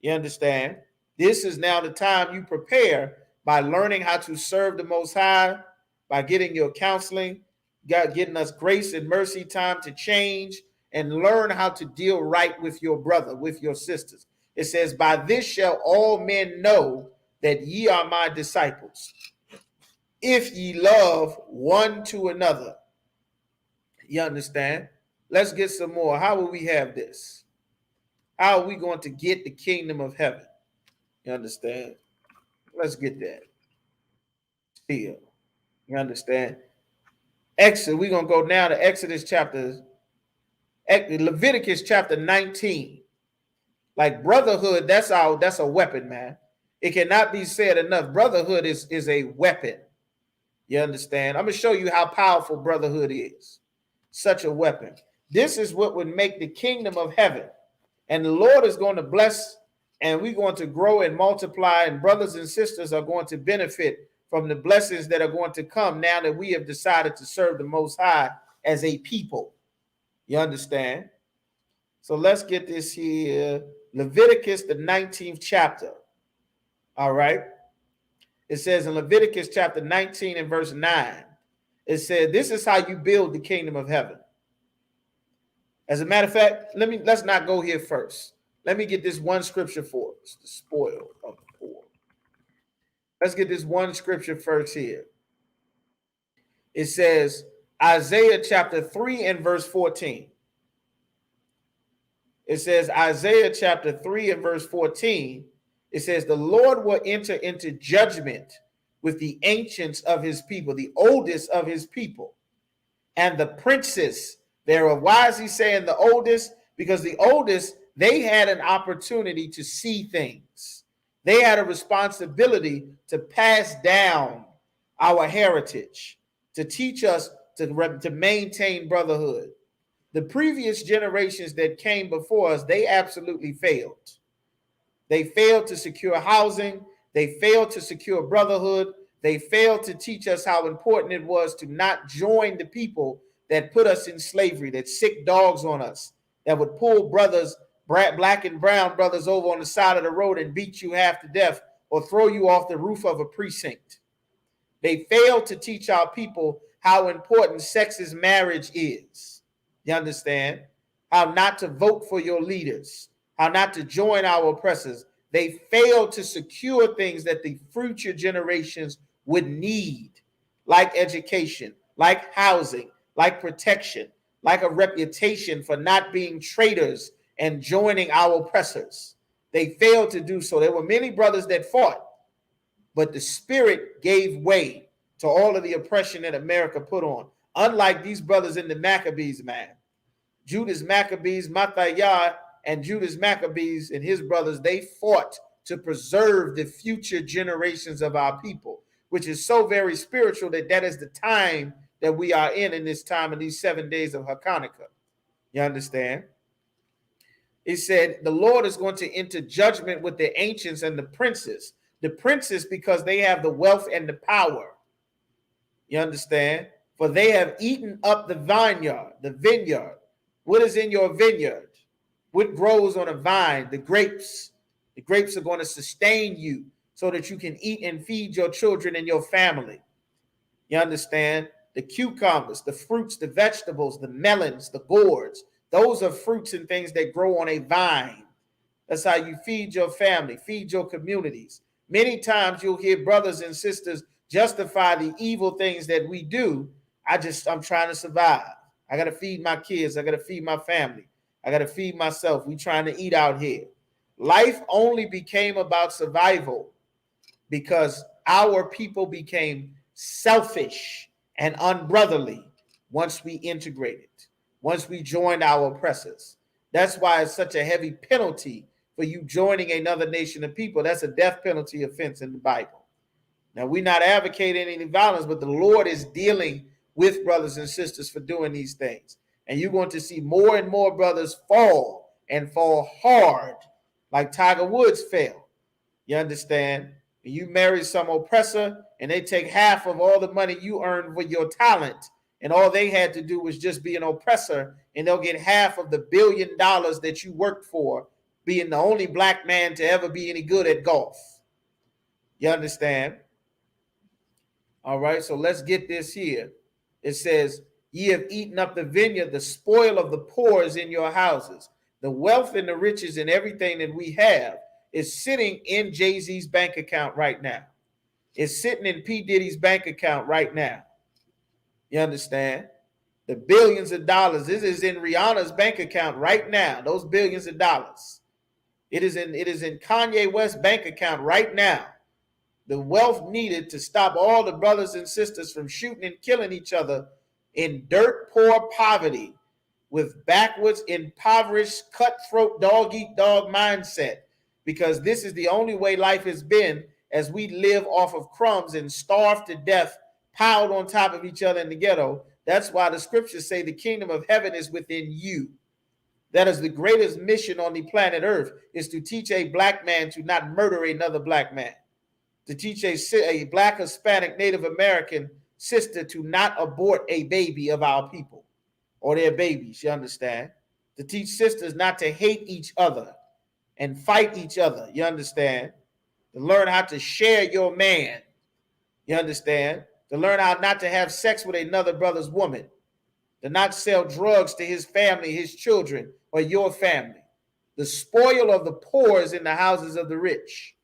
You understand? This is now the time you prepare by learning how to serve the Most High, by getting your counseling, God getting us grace and mercy time to change and learn how to deal right with your brother, with your sisters. It says, by this shall all men know that ye are my disciples, if ye love one to another. You understand? Let's get some more. How will we have this? How are we going to get the kingdom of heaven? You understand? Let's get that. Still. You understand? Exodus, we're going to go now to Leviticus chapter 19. Like brotherhood, that's a weapon, man. It cannot be said enough. Brotherhood is a weapon. You understand? I'm going to show you how powerful brotherhood is. Such a weapon. This is what would make the kingdom of heaven. And the Lord is going to bless, and we're going to grow and multiply, and brothers and sisters are going to benefit from the blessings that are going to come now that we have decided to serve the Most High as a people. You understand? So let's get this here. Leviticus, the 19th chapter. All right. It says in Leviticus chapter 19 and verse 9, it said, this is how you build the kingdom of heaven. As a matter of fact, let's not go here first. Let me get this one scripture for us, the spoil of the poor. Let's get this one scripture first here. It says, Isaiah chapter 3 and verse 14. It says, Isaiah chapter 3 and verse 14, it says, the Lord will enter into judgment with the ancients of his people, the oldest of his people, and the princes thereof. Why is he saying the oldest? Because the oldest, they had an opportunity to see things. They had a responsibility to pass down our heritage, to teach us to maintain brotherhood. The previous generations that came before us, they absolutely failed. They failed to secure housing. They failed to secure brotherhood. They failed to teach us how important it was to not join the people that put us in slavery, that sick dogs on us, that would pull brothers, black and brown brothers, over on the side of the road and beat you half to death or throw you off the roof of a precinct. They failed to teach our people how important sexist marriage is. You understand? How not to vote for your leaders, how not to join our oppressors. They failed to secure things that the future generations would need, like education, like housing, like protection, like a reputation for not being traitors and joining our oppressors. They failed to do so. There were many brothers that fought, but the spirit gave way to all of the oppression that America put on. Unlike these brothers in the Maccabees, man. Judas Maccabees, Matthiah, and Judas Maccabees and his brothers, they fought to preserve the future generations of our people, which is so very spiritual that is the time that we are in this time of these 7 days of Hanukkah. You understand? It said the Lord is going to enter judgment with the ancients and the princes. The princes because they have the wealth and the power. You understand? For they have eaten up the vineyard. What is in your vineyard? What grows on a vine? The grapes. The grapes are going to sustain you so that you can eat and feed your children and your family. You understand? The cucumbers, the fruits, the vegetables, the melons, the gourds. Those are fruits and things that grow on a vine. That's how you feed your family, feed your communities. Many times you'll hear brothers and sisters justify the evil things that we do. I'm trying to survive. I got to feed my kids. I got to feed my family. I got to feed myself. We trying to eat out here. Life only became about survival because our people became selfish and unbrotherly once we integrated, once we joined our oppressors. That's why it's such a heavy penalty for you joining another nation of people. That's a death penalty offense in the Bible. Now, we're not advocating any violence, but the Lord is dealing with brothers and sisters for doing these things. And you're going to see more and more brothers fall and fall hard like Tiger Woods fell. You understand? You marry some oppressor and they take half of all the money you earned with your talent. And all they had to do was just be an oppressor and they'll get half of the $1 billion that you worked for, being the only black man to ever be any good at golf. You understand? All right, so let's get this here. It says, ye have eaten up the vineyard, the spoil of the poor is in your houses. The wealth and the riches and everything that we have is sitting in Jay-Z's bank account right now. It's sitting in P. Diddy's bank account right now. You understand? The billions of dollars, this is in Rihanna's bank account right now, those billions of dollars. It is in Kanye West's bank account right now. The wealth needed to stop all the brothers and sisters from shooting and killing each other in dirt poor poverty with backwards, impoverished, cutthroat, dog-eat-dog mindset, because this is the only way life has been as we live off of crumbs and starve to death, piled on top of each other in the ghetto. That's why the scriptures say the kingdom of heaven is within you. That is the greatest mission on the planet Earth, is to teach a black man to not murder another black man, to teach a black, Hispanic, Native American sister to not abort a baby of our people or their babies, you understand? To teach sisters not to hate each other and fight each other, you understand? To learn how to share your man, you understand? To learn how not to have sex with another brother's woman, to not sell drugs to his family, his children, or your family. The spoil of the poor is in the houses of the rich,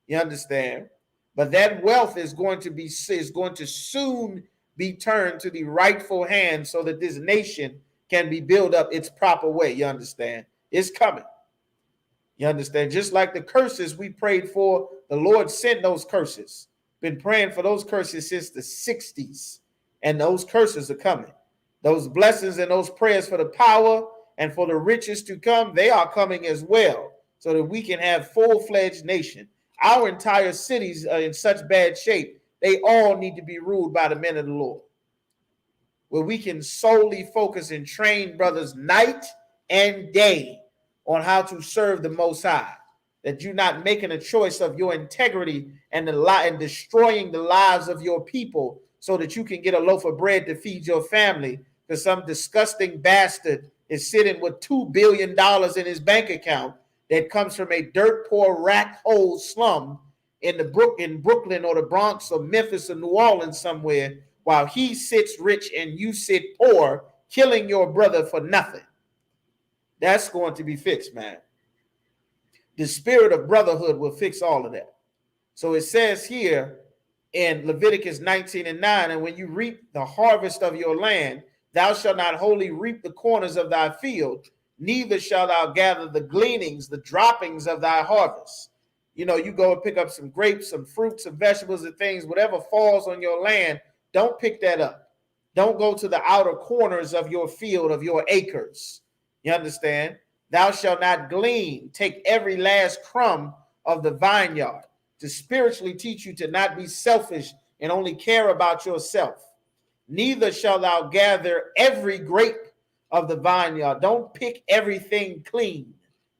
you understand? But that wealth is going to soon be turned to the rightful hand so that this nation can be built up its proper way. You understand? It's coming. You understand? Just like the curses we prayed for, the Lord sent those curses. Been praying for those curses since the 60s, and those curses are coming. Those blessings and those prayers for the power and for the riches to come, they are coming as well, so that we can have full-fledged nation. Our entire cities are in such bad shape, they all need to be ruled by the men of the Lord, where we can solely focus and train brothers night and day on how to serve the Most High, that you're not making a choice of your integrity and destroying the lives of your people so that you can get a loaf of bread to feed your family, because some disgusting bastard is sitting with $2 billion in his bank account that comes from a dirt poor rat hole slum in Brooklyn or the Bronx or Memphis or New Orleans somewhere, while he sits rich and you sit poor, killing your brother for nothing. That's going to be fixed, man. The spirit of brotherhood will fix all of that. So it says here in Leviticus 19:9, and when you reap the harvest of your land, thou shalt not wholly reap the corners of thy field, neither shalt thou gather the gleanings, the droppings of thy harvest. You go and pick up some grapes, some fruits, some vegetables and things, whatever falls on your land, don't pick that up. Don't go to the outer corners of your field, of your acres. You understand? Thou shalt not glean. Take every last crumb of the vineyard, to spiritually teach you to not be selfish and only care about yourself. Neither shalt thou gather every grape of the vineyard. Don't pick everything clean.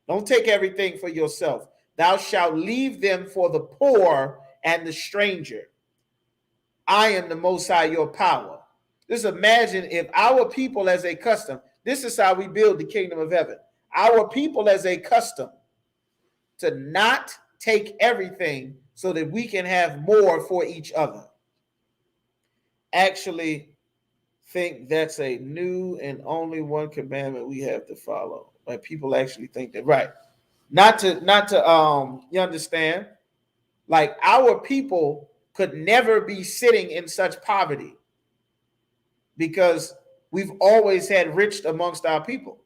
Don't take everything for yourself. Thou shalt leave them for the poor and the stranger. I am the Most High, your power. Just imagine if our people as a custom, this is how we build the kingdom of heaven. Our people as a custom to not take everything so that we can have more for each other. Actually, think that's a new and only one commandment we have to follow. Like people actually think that, right? Not to you understand? Like our people could never be sitting in such poverty because we've always had rich amongst our people.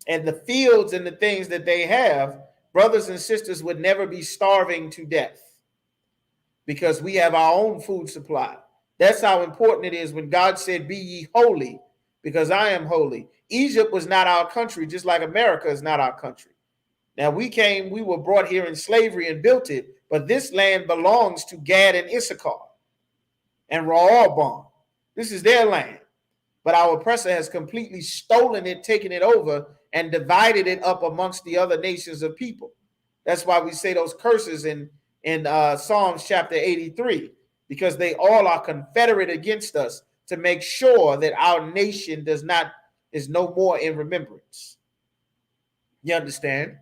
And the fields and the things that they have, brothers and sisters would never be starving to death because we have our own food supply. That's how important it is when God said, be ye holy because I am holy. Egypt was not our country, just like America is not our country. Now we were brought here in slavery and built it, but this land belongs to Gad and Issachar and Rehoboam. This is their land. But our oppressor has completely stolen it, taken it over, and divided it up amongst the other nations of people. That's why we say those curses in Psalms chapter 83, because they all are confederate against us to make sure that our nation is no more in remembrance. You understand?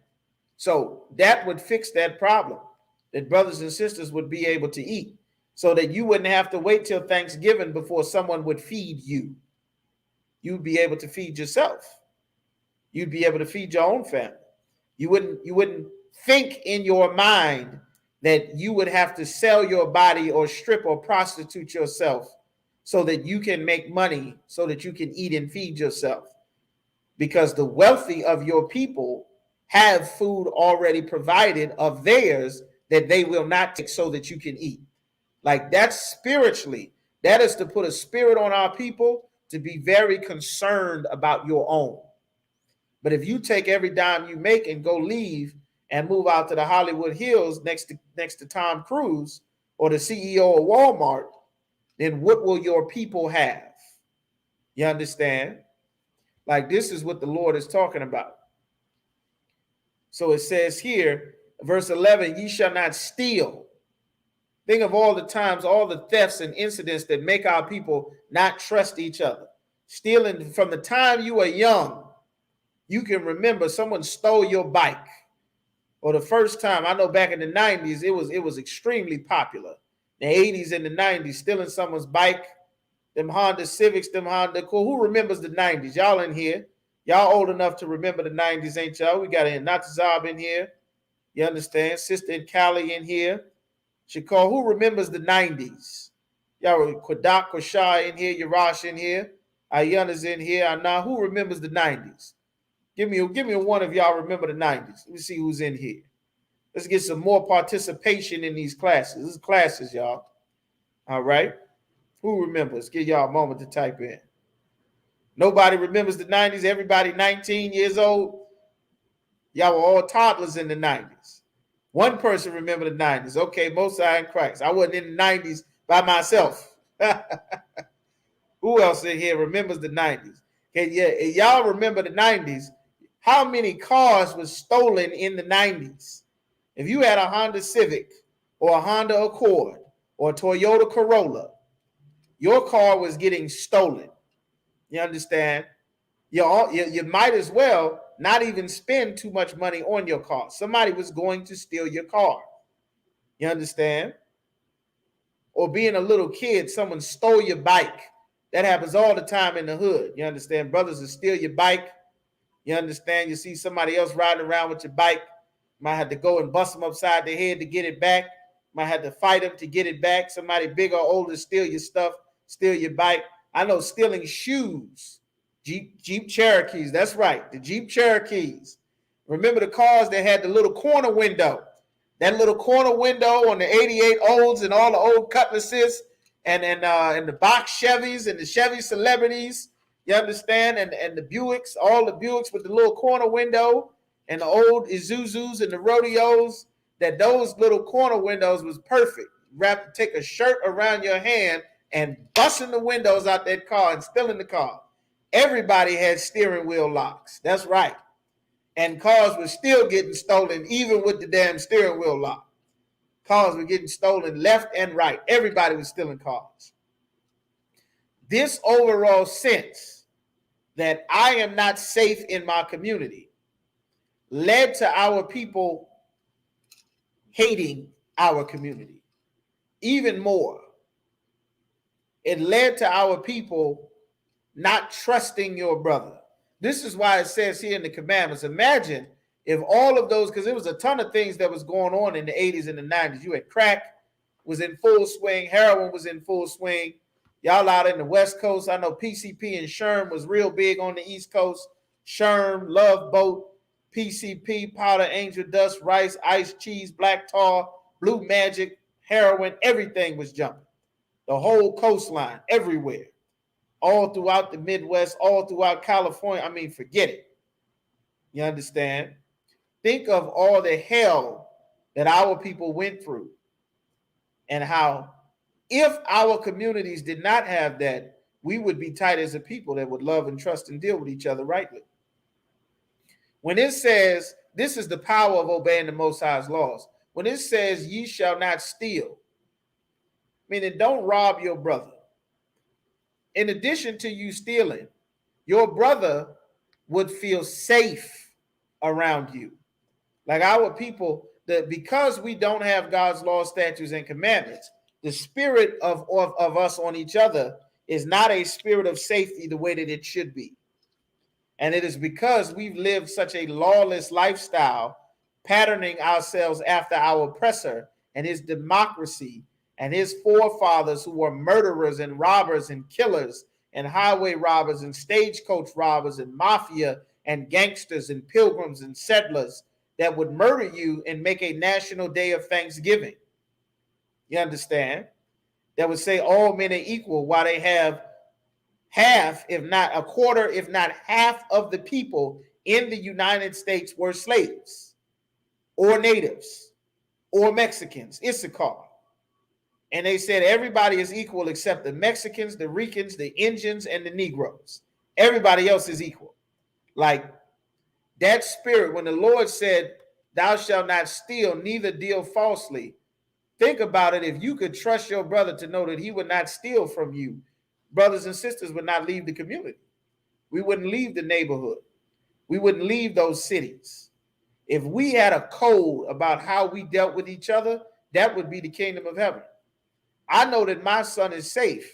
So that would fix that problem, that brothers and sisters would be able to eat, so that you wouldn't have to wait till Thanksgiving before someone would feed you. You'd be able to feed yourself. You'd be able to feed your own family. You wouldn't think in your mind that you would have to sell your body or strip or prostitute yourself so that you can make money, so that you can eat and feed yourself. Because the wealthy of your people have food already provided of theirs that they will not take so that you can eat. Like that's spiritually, that is to put a spirit on our people to be very concerned about your own. But if you take every dime you make and go leave and move out to the Hollywood Hills next to Tom Cruise or the CEO of Walmart, then what will your people have? You understand? Like this is what the Lord is talking about. So it says here, verse 11, ye shall not steal. Think of all the times, all the thefts and incidents that make our people not trust each other. Stealing from the time you were young, you can remember someone stole your bike. Or the first time, I know back in the 90s, it was extremely popular. The 80s and the 90s, stealing someone's bike, them Honda Civics, them Honda Cool. Who remembers the 90s? Y'all in here. Y'all old enough to remember the 90s, ain't y'all? We got Natazab in here. You understand? Sister and Callie in here. Shakar, who remembers the 90s? Y'all, Kwadak, Kwashai in here, Yarash in here, Ayana's in here. Anna, who remembers the 90s? Give me one of y'all remember the 90s. Let me see who's in here. Let's get some more participation in these classes. This is classes, y'all. All right. Who remembers? Give y'all a moment to type in. Nobody remembers the 90s. Everybody 19 years old. Y'all were all toddlers in the 90s. One person remember the 90s. Okay, Most High in Christ. I wasn't in the 90s by myself. Who else in here remembers the 90s? Okay, yeah, y'all remember the 90s. How many cars was stolen in the 90s? If you had a Honda Civic or a Honda Accord or a Toyota Corolla, your car was getting stolen. You understand? You might as well not even spend too much money on your car. Somebody was going to steal your car. You understand? Or being a little kid, someone stole your bike. That happens all the time in the hood. You understand? Brothers will steal your bike. You understand? You see somebody else riding around with your bike. Might have to go and bust them upside the head to get it back. Might have to fight them to get it back. Somebody big or older steal your stuff, steal your bike. I know stealing shoes. Jeep Cherokees. That's right. The Jeep Cherokees. Remember the cars that had the little corner window? That little corner window on the 88 Olds and all the old Cutlasses and the box Chevys and the Chevy Celebrities. You understand? And the Buicks, all the Buicks with the little corner window and the old Isuzus and the rodeos, that those little corner windows was perfect. Take a shirt around your hand and busting the windows out that car and still in the car. Everybody had steering wheel locks. That's right. And cars were still getting stolen even with the damn steering wheel lock. Cars were getting stolen left and right. Everybody was stealing cars. This overall sense that I am not safe in my community led to our people hating our community even more. It led to our people not trusting your brother. This is why it says here in the commandments, imagine if all of those, because there was a ton of things that was going on in the 80s and the 90s. You had crack was in full swing, heroin was in full swing. Y'all out in the West Coast, I know PCP and Sherm was real big on the East Coast. Sherm, Love Boat, PCP, Powder Angel Dust, Rice, Ice Cheese, Black Tar, Blue Magic, heroin, everything was jumping. The whole coastline, everywhere. All throughout the Midwest, all throughout California. I mean, forget it. You understand? Think of all the hell that our people went through and how if our communities did not have that, we would be tight as a people that would love and trust and deal with each other rightly. When it says, this is the power of obeying the Most High's laws. When it says, ye shall not steal, meaning don't rob your brother. In addition to you stealing, your brother would feel safe around you. Like our people, that because we don't have God's laws, statutes, and commandments, the spirit of us on each other is not a spirit of safety the way that it should be. And it is because we've lived such a lawless lifestyle, patterning ourselves after our oppressor and his democracy and his forefathers who were murderers and robbers and killers and highway robbers and stagecoach robbers and mafia and gangsters and pilgrims and settlers that would murder you and make a national day of Thanksgiving. You understand? That would say all men are equal while they have half, if not a quarter, if not half of the people in the United States were slaves or natives or Mexicans, Issachar. And they said everybody is equal except the Mexicans, the Ricans, the Indians, and the Negroes. Everybody else is equal. Like that spirit, when the Lord said, thou shalt not steal, neither deal falsely. Think about it. If you could trust your brother to know that he would not steal from you, brothers and sisters would not leave the community. We wouldn't leave the neighborhood. We wouldn't leave those cities. If we had a code about how we dealt with each other, that would be the kingdom of heaven. I know that my son is safe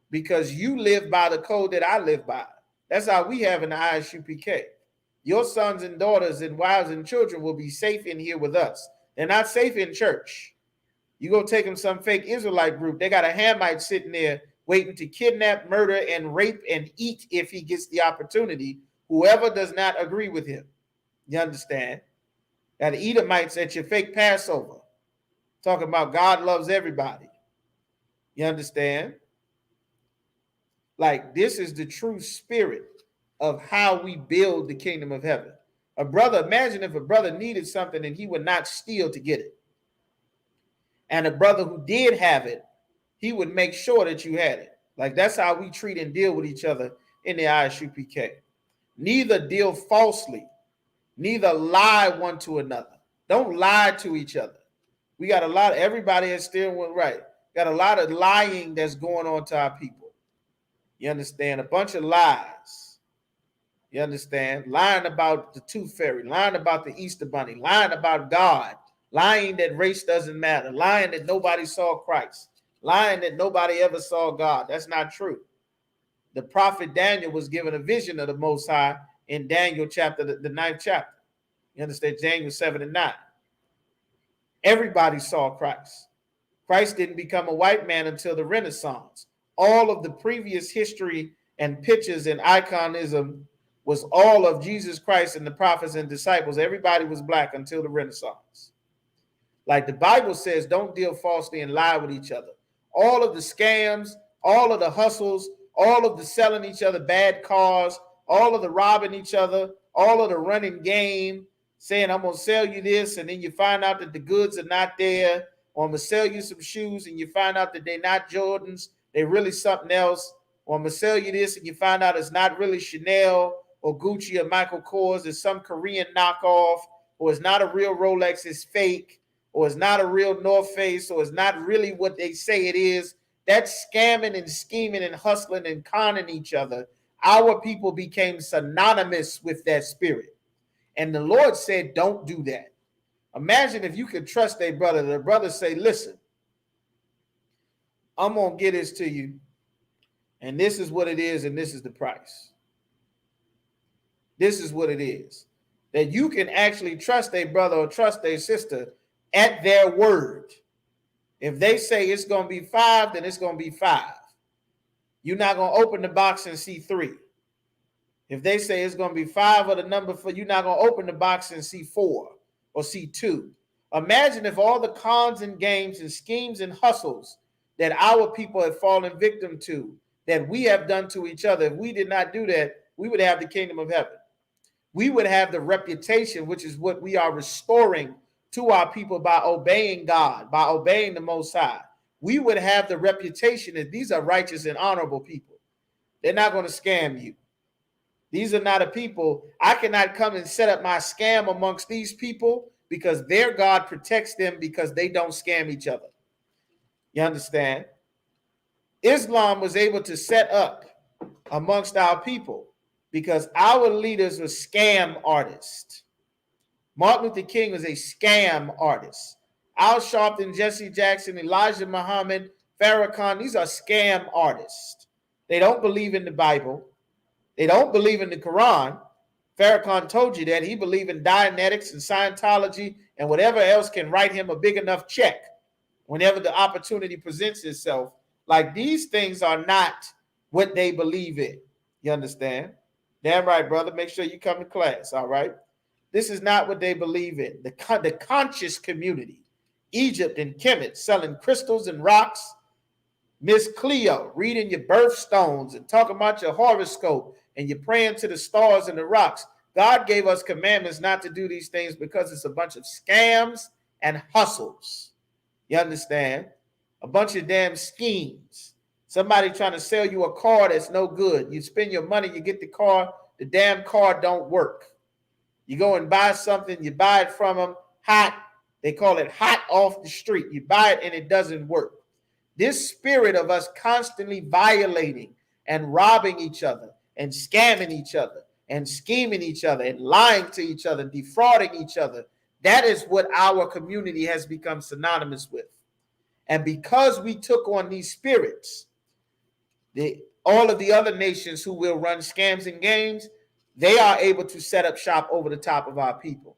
because you live by the code that I live by. That's how we have in the ISUPK. Your sons and daughters and wives and children will be safe in here with us. They're not safe in church. You go take them some fake Israelite group. They got a Hamite sitting there waiting to kidnap, murder, and rape and eat if he gets the opportunity, whoever does not agree with him. You understand? Got Edomites at your fake Passover. Talking about God loves everybody. You understand? Like this is the true spirit of how we build the kingdom of heaven. A brother, imagine if a brother needed something and he would not steal to get it. And a brother who did have it, he would make sure that you had it. Like that's how we treat and deal with each other in the ISUPK. Neither deal falsely, neither lie one to another. Don't lie to each other. We got a lot of, everybody is still right. Got a lot of lying that's going on to our people. You understand? A bunch of lies. You understand? Lying about the tooth fairy, lying about the Easter bunny, lying about God, lying that race doesn't matter, lying that nobody saw Christ, lying that nobody ever saw God. That's not true. The prophet Daniel was given a vision of the Most High in Daniel chapter, the 9th chapter. You understand? Daniel 7 and 9. Everybody saw Christ. Christ didn't become a white man until the Renaissance. All of the previous history and pictures and iconism was all of Jesus Christ and the prophets and disciples. Everybody was black until the Renaissance. Like the Bible says, don't deal falsely and lie with each other. All of the scams, all of the hustles, all of the selling each other bad cars, all of the robbing each other, all of the running game, saying, I'm going to sell you this, and then you find out that the goods are not there, or I'm going to sell you some shoes, and you find out that they're not Jordans, they're really something else, or I'm going to sell you this, and you find out it's not really Chanel or Gucci or Michael Kors, it's some Korean knockoff, or it's not a real Rolex, it's fake, or it's not a real North Face, or it's not really what they say it is. That's scamming and scheming and hustling and conning each other. Our people became synonymous with that spirit. And the Lord said, don't do that. Imagine if you could trust a brother. The brother say, listen, I'm going to get this to you, and this is what it is, and this is the price. This is what it is. That you can actually trust a brother or trust a sister at their word. If they say it's going to be 5, then it's going to be 5. You're not going to open the box and see 3. If they say it's going to be 5 or the number 4, you're not going to open the box and see 4 or see 2. Imagine if all the cons and games and schemes and hustles that our people have fallen victim to, that we have done to each other, if we did not do that, we would have the kingdom of heaven. We would have the reputation, which is what we are restoring to our people by obeying God, by obeying the Most High. We would have the reputation that these are righteous and honorable people. They're not going to scam you. These are not a people. I cannot come and set up my scam amongst these people because their God protects them because they don't scam each other. You understand? Islam was able to set up amongst our people because our leaders were scam artists. Martin Luther King was a scam artist. Al Sharpton, Jesse Jackson, Elijah Muhammad, Farrakhan, these are scam artists. They don't believe in the Bible. They don't believe in the Quran. Farrakhan told you that he believed in Dianetics and Scientology and whatever else can write him a big enough check whenever the opportunity presents itself. Like these things are not what they believe in. You understand? Damn right, brother. Make sure you come to class, all right? This is not what they believe in. The conscious community, Egypt and Kemet, selling crystals and rocks. Miss Cleo, reading your birthstones and talking about your horoscope, and you're praying to the stars and the rocks. God gave us commandments not to do these things because it's a bunch of scams and hustles. You understand? A bunch of damn schemes. Somebody trying to sell you a car that's no good. You spend your money, you get the car, the damn car don't work. You go and buy something, you buy it from them hot. They call it hot off the street. You buy it and it doesn't work. This spirit of us constantly violating and robbing each other and scamming each other and scheming each other and lying to each other and defrauding each other, that is what our community has become synonymous with. And because we took on these spirits, all of the other nations who will run scams and games, they are able to set up shop over the top of our people.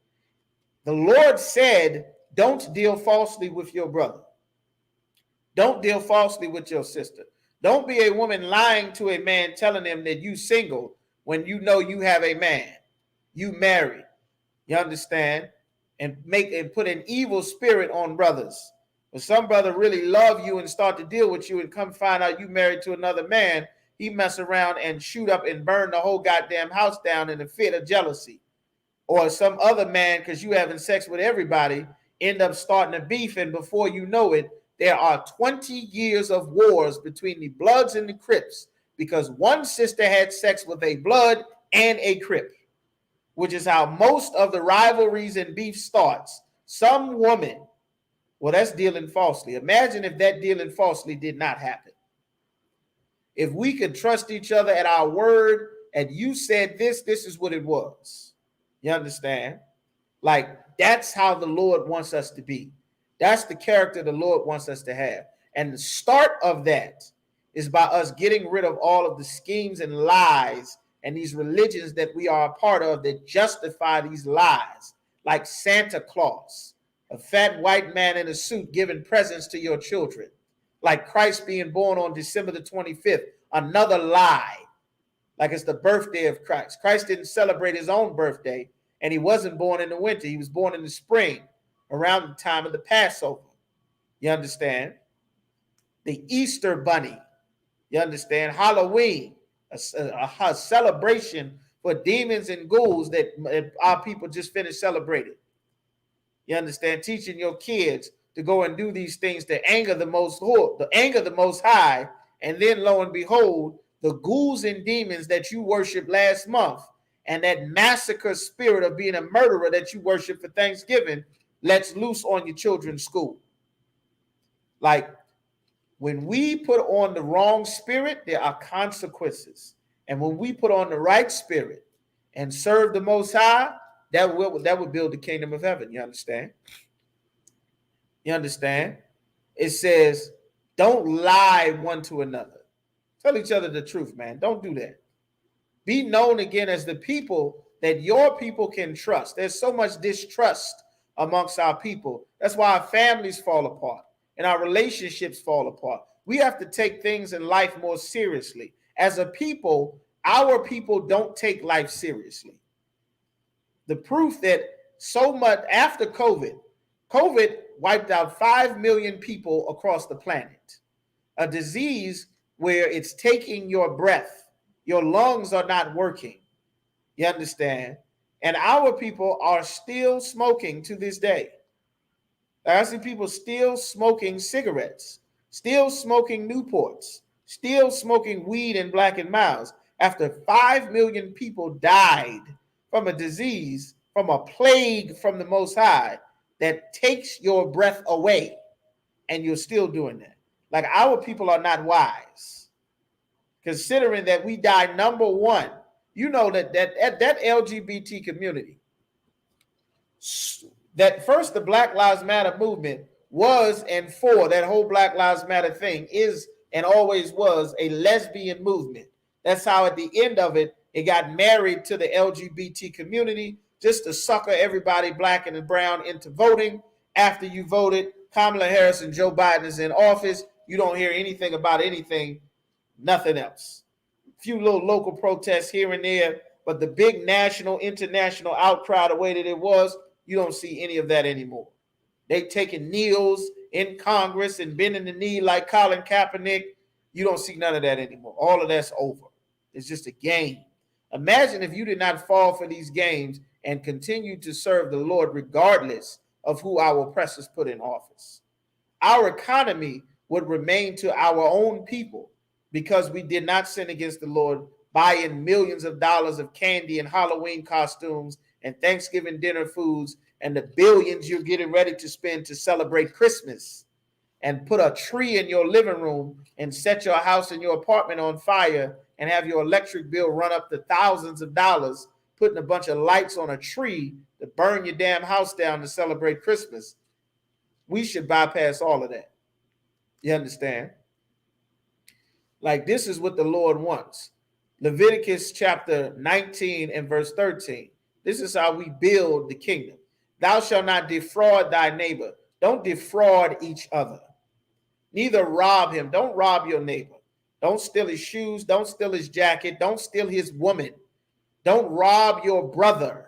The Lord said, don't deal falsely with your brother. Don't deal falsely with your sister. Don't be a woman lying to a man telling him that you single when you know you have a man. You married. You understand? And put an evil spirit on brothers. When some brother really love you and start to deal with you and come find out you married to another man, he mess around and shoot up and burn the whole goddamn house down in a fit of jealousy. Or some other man, because you having sex with everybody, end up starting a beef, and before you know it, there are 20 years of wars between the Bloods and the Crips because one sister had sex with a Blood and a Crip, which is how most of the rivalries and beef starts. Some woman, well, that's dealing falsely. Imagine if that dealing falsely did not happen. If we could trust each other at our word and you said this is what it was. You understand? Like, that's how the Lord wants us to be. That's the character the Lord wants us to have. And the start of that is by us getting rid of all of the schemes and lies and these religions that we are a part of that justify these lies, like Santa Claus, a fat white man in a suit giving presents to your children, like Christ being born on December the 25th, another lie. like it's the birthday of Christ. Christ didn't celebrate his own birthday, and he wasn't born in the winter. He was born in the spring, around the time of the Passover. You understand? The Easter bunny. You understand? Halloween, a celebration for demons and ghouls that our people just finished celebrating. You understand? Teaching your kids to go and do these things to anger the most high, and then lo and behold, the ghouls and demons that you worshiped last month, and that massacre spirit of being a murderer that you worship for Thanksgiving, lets loose on your children's school. Like, when we put on the wrong spirit, there are consequences. And when we put on the right spirit and serve the Most High, that will build the kingdom of heaven. You understand? You understand? It says, don't lie one to another. Tell each other the truth, man. Don't do that. Be known again as the people that your people can trust. There's so much distrust amongst our people. That's why our families fall apart and our relationships fall apart. We have to take things in life more seriously. As a people, our people don't take life seriously. The proof that so much after COVID wiped out 5 million people across the planet. A disease where it's taking your breath. Your lungs are not working. You understand? And our people are still smoking to this day. I see people still smoking cigarettes, still smoking Newports, still smoking weed and Black and Milds after 5 million people died from a disease, from a plague from the Most High that takes your breath away, and you're still doing that. Like, our people are not wise, considering that we die number one. You know that LGBT community, that first the Black Lives Matter movement was, and for that whole Black Lives Matter thing is and always was a lesbian movement. That's how at the end of it, it got married to the LGBT community just to sucker everybody Black and brown into voting. After you voted, Kamala Harris and Joe Biden is in office. You don't hear anything about anything, nothing else. A few little local protests here and there, but the big national, international outcry the way that it was, you don't see any of that anymore. They taking kneels in Congress and bending the knee like Colin Kaepernick. You don't see none of that anymore. All of that's over. It's just a game. Imagine if you did not fall for these games and continue to serve the Lord regardless of who our oppressors put in office. Our economy would remain to our own people because we did not sin against the Lord, buying millions of dollars of candy and Halloween costumes and Thanksgiving dinner foods and the billions you're getting ready to spend to celebrate Christmas, and put a tree in your living room and set your house and your apartment on fire and have your electric bill run up to thousands of dollars, putting a bunch of lights on a tree to burn your damn house down to celebrate Christmas. We should bypass all of that. You understand? Like, this is what the Lord wants. Leviticus chapter 19 and verse 13. This is how we build the kingdom. Thou shalt not defraud thy neighbor. Don't defraud each other. Neither rob him. Don't rob your neighbor. Don't steal his shoes. Don't steal his jacket. Don't steal his woman. Don't rob your brother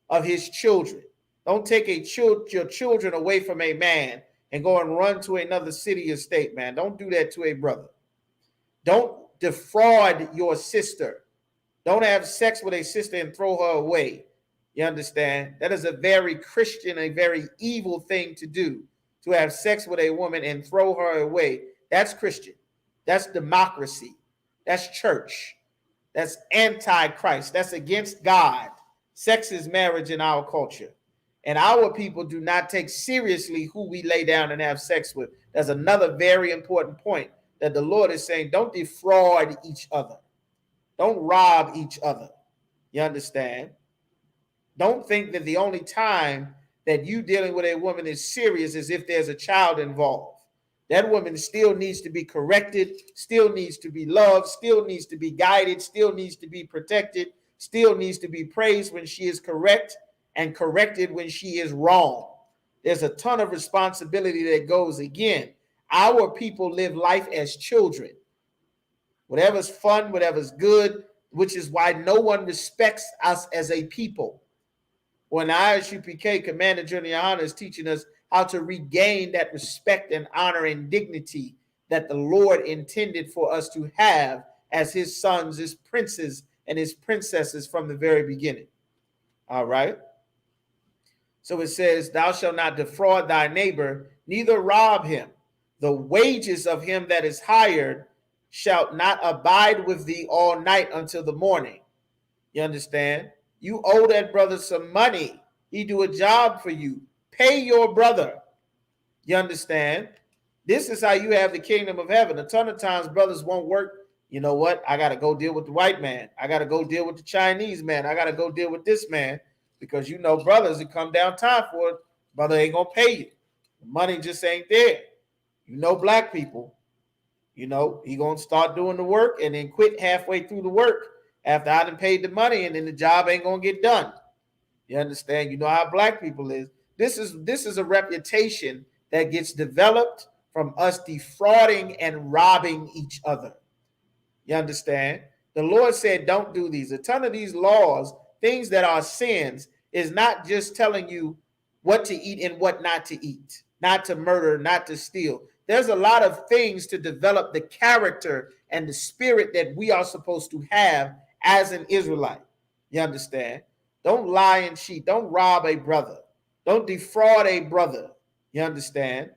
of his children. Don't take your children away from a man and go and run to another city or state, man. Don't do that to a brother. Don't defraud your sister. Don't have sex with a sister and throw her away. You understand? That is a very Christian, a very evil thing to do, to have sex with a woman and throw her away. That's Christian. That's democracy. That's church. That's anti-Christ. That's against God. Sex is marriage in our culture. And our people do not take seriously who we lay down and have sex with. That's another very important point that the Lord is saying. Don't defraud each other. Don't rob each other. You understand? Don't think that the only time that you dealing with a woman is serious is if there's a child involved. That woman still needs to be corrected, still needs to be loved, still needs to be guided, still needs to be protected, still needs to be praised when she is correct and corrected when she is wrong. There's a ton of responsibility that goes. Again, our people live life as children. Whatever's fun, whatever's good, which is why no one respects us as a people. When ISUPK Commander Junior Honor is teaching us how to regain that respect and honor and dignity that the Lord intended for us to have as his sons, his princes, and his princesses from the very beginning. All right. So it says, thou shalt not defraud thy neighbor, neither rob him. The wages of him that is hired shalt not abide with thee all night until the morning. You understand? You owe that brother some money. He do a job for you. Pay your brother. You understand? This is how you have the kingdom of heaven. A ton of times brothers won't work. You know what? I got to go deal with the white man. I got to go deal with the Chinese man. I got to go deal with this man. Because you know brothers that come down time for it, brother ain't going to pay you. The money just ain't there. You know black people, you know, he going to start doing the work and then quit halfway through the work after I done paid the money, and then the job ain't going to get done. You understand? You know how black people is. This is a reputation that gets developed from us defrauding and robbing each other. You understand? The Lord said, don't do these. A ton of these laws, things that are sins, is not just telling you what to eat and what not to eat, not to murder, not to steal. There's a lot of things to develop the character and the spirit that we are supposed to have as an Israelite. You understand? Don't lie and cheat. Don't rob a brother. Don't defraud a brother. You understand?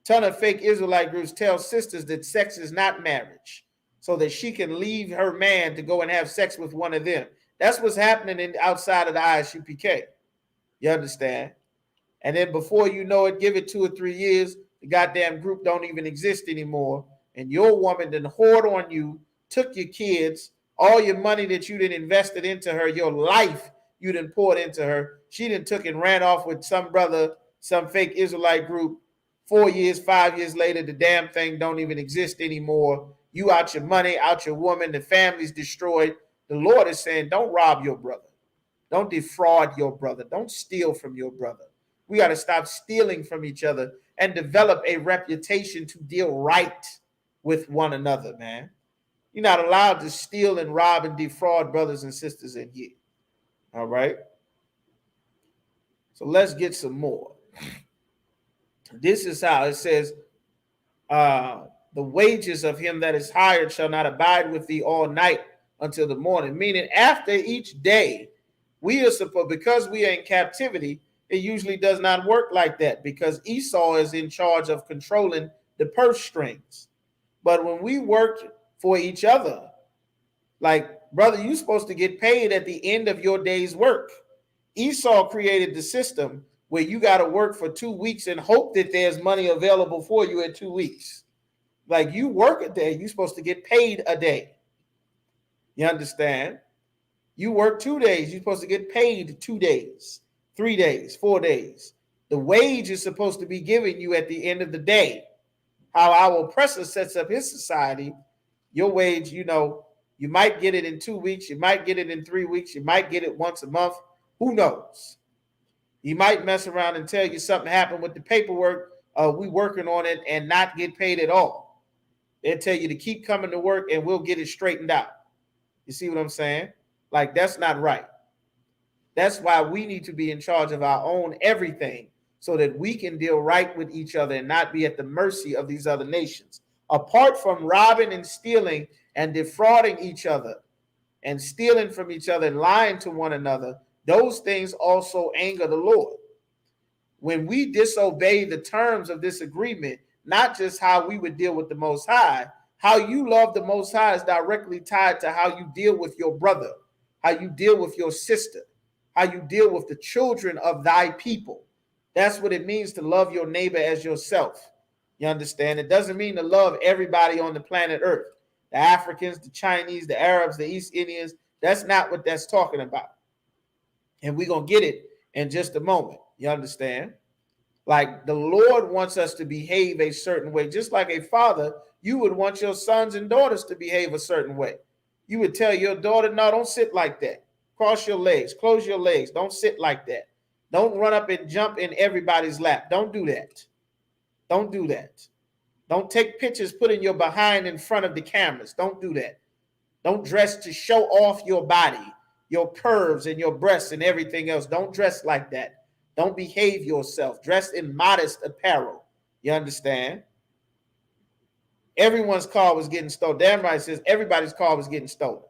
Ton of fake Israelite groups tell sisters that sex is not marriage, so that she can leave her man to go and have sex with one of them. That's what's happening outside of the ISUPK. You understand? And then before you know it, give it 2 or 3 years, the goddamn group don't even exist anymore. And your woman done hoard on you, took your kids, all your money that you done invested into her, your life you done poured into her. She done took and ran off with some brother, some fake Israelite group. 4 years, 5 years later, the damn thing don't even exist anymore. You out your money, out your woman, the family's destroyed. The Lord is saying, don't rob your brother. Don't defraud your brother. Don't steal from your brother. We got to stop stealing from each other and develop a reputation to deal right with one another, man. You're not allowed to steal and rob and defraud brothers and sisters in here. All right? So let's get some more. This is how it says, the wages of him that is hired shall not abide with thee all night until the morning. Meaning after each day, we are supposed, because we are in captivity, it usually does not work like that because Esau is in charge of controlling the purse strings. But when we work for each other, like, brother, you're supposed to get paid at the end of your day's work. Esau created the system where you got to work for 2 weeks and hope that there's money available for you in 2 weeks. Like, you work a day, you're supposed to get paid a day. You understand? You work 2 days, you're supposed to get paid 2 days, 3 days, 4 days. The wage is supposed to be given you at the end of the day. How our oppressor sets up his society, your wage, you know, you might get it in 2 weeks, you might get it in 3 weeks, you might get it once a month. Who knows? He might mess around and tell you something happened with the paperwork. We working on it and not get paid at all. They'll tell you to keep coming to work and we'll get it straightened out. You see what I'm saying? Like, that's not right. That's why we need to be in charge of our own everything so that we can deal right with each other and not be at the mercy of these other nations. Apart from robbing and stealing and defrauding each other and stealing from each other and lying to one another, those things also anger the Lord. When we disobey the terms of this agreement, not just how we would deal with the Most High, how you love the Most High is directly tied to how you deal with your brother, how you deal with your sister, how you deal with the children of thy people. That's what it means to love your neighbor as yourself. You understand? It doesn't mean to love everybody on the planet Earth. The Africans, the Chinese, the Arabs, the East Indians. That's not what that's talking about. And we're going to get it in just a moment. You understand? Like, the Lord wants us to behave a certain way. Just like a father, you would want your sons and daughters to behave a certain way. You would tell your daughter, no, don't sit like that. Cross your legs, close your legs. Don't sit like that. Don't run up and jump in everybody's lap. Don't do that. Don't do that. Don't take pictures putting your behind in front of the cameras. Don't do that. Don't dress to show off your body, your curves and your breasts and everything else. Don't dress like that. Don't behave yourself. Dress in modest apparel. You understand? Everyone's car was getting stolen. Damn right says everybody's car was getting stolen.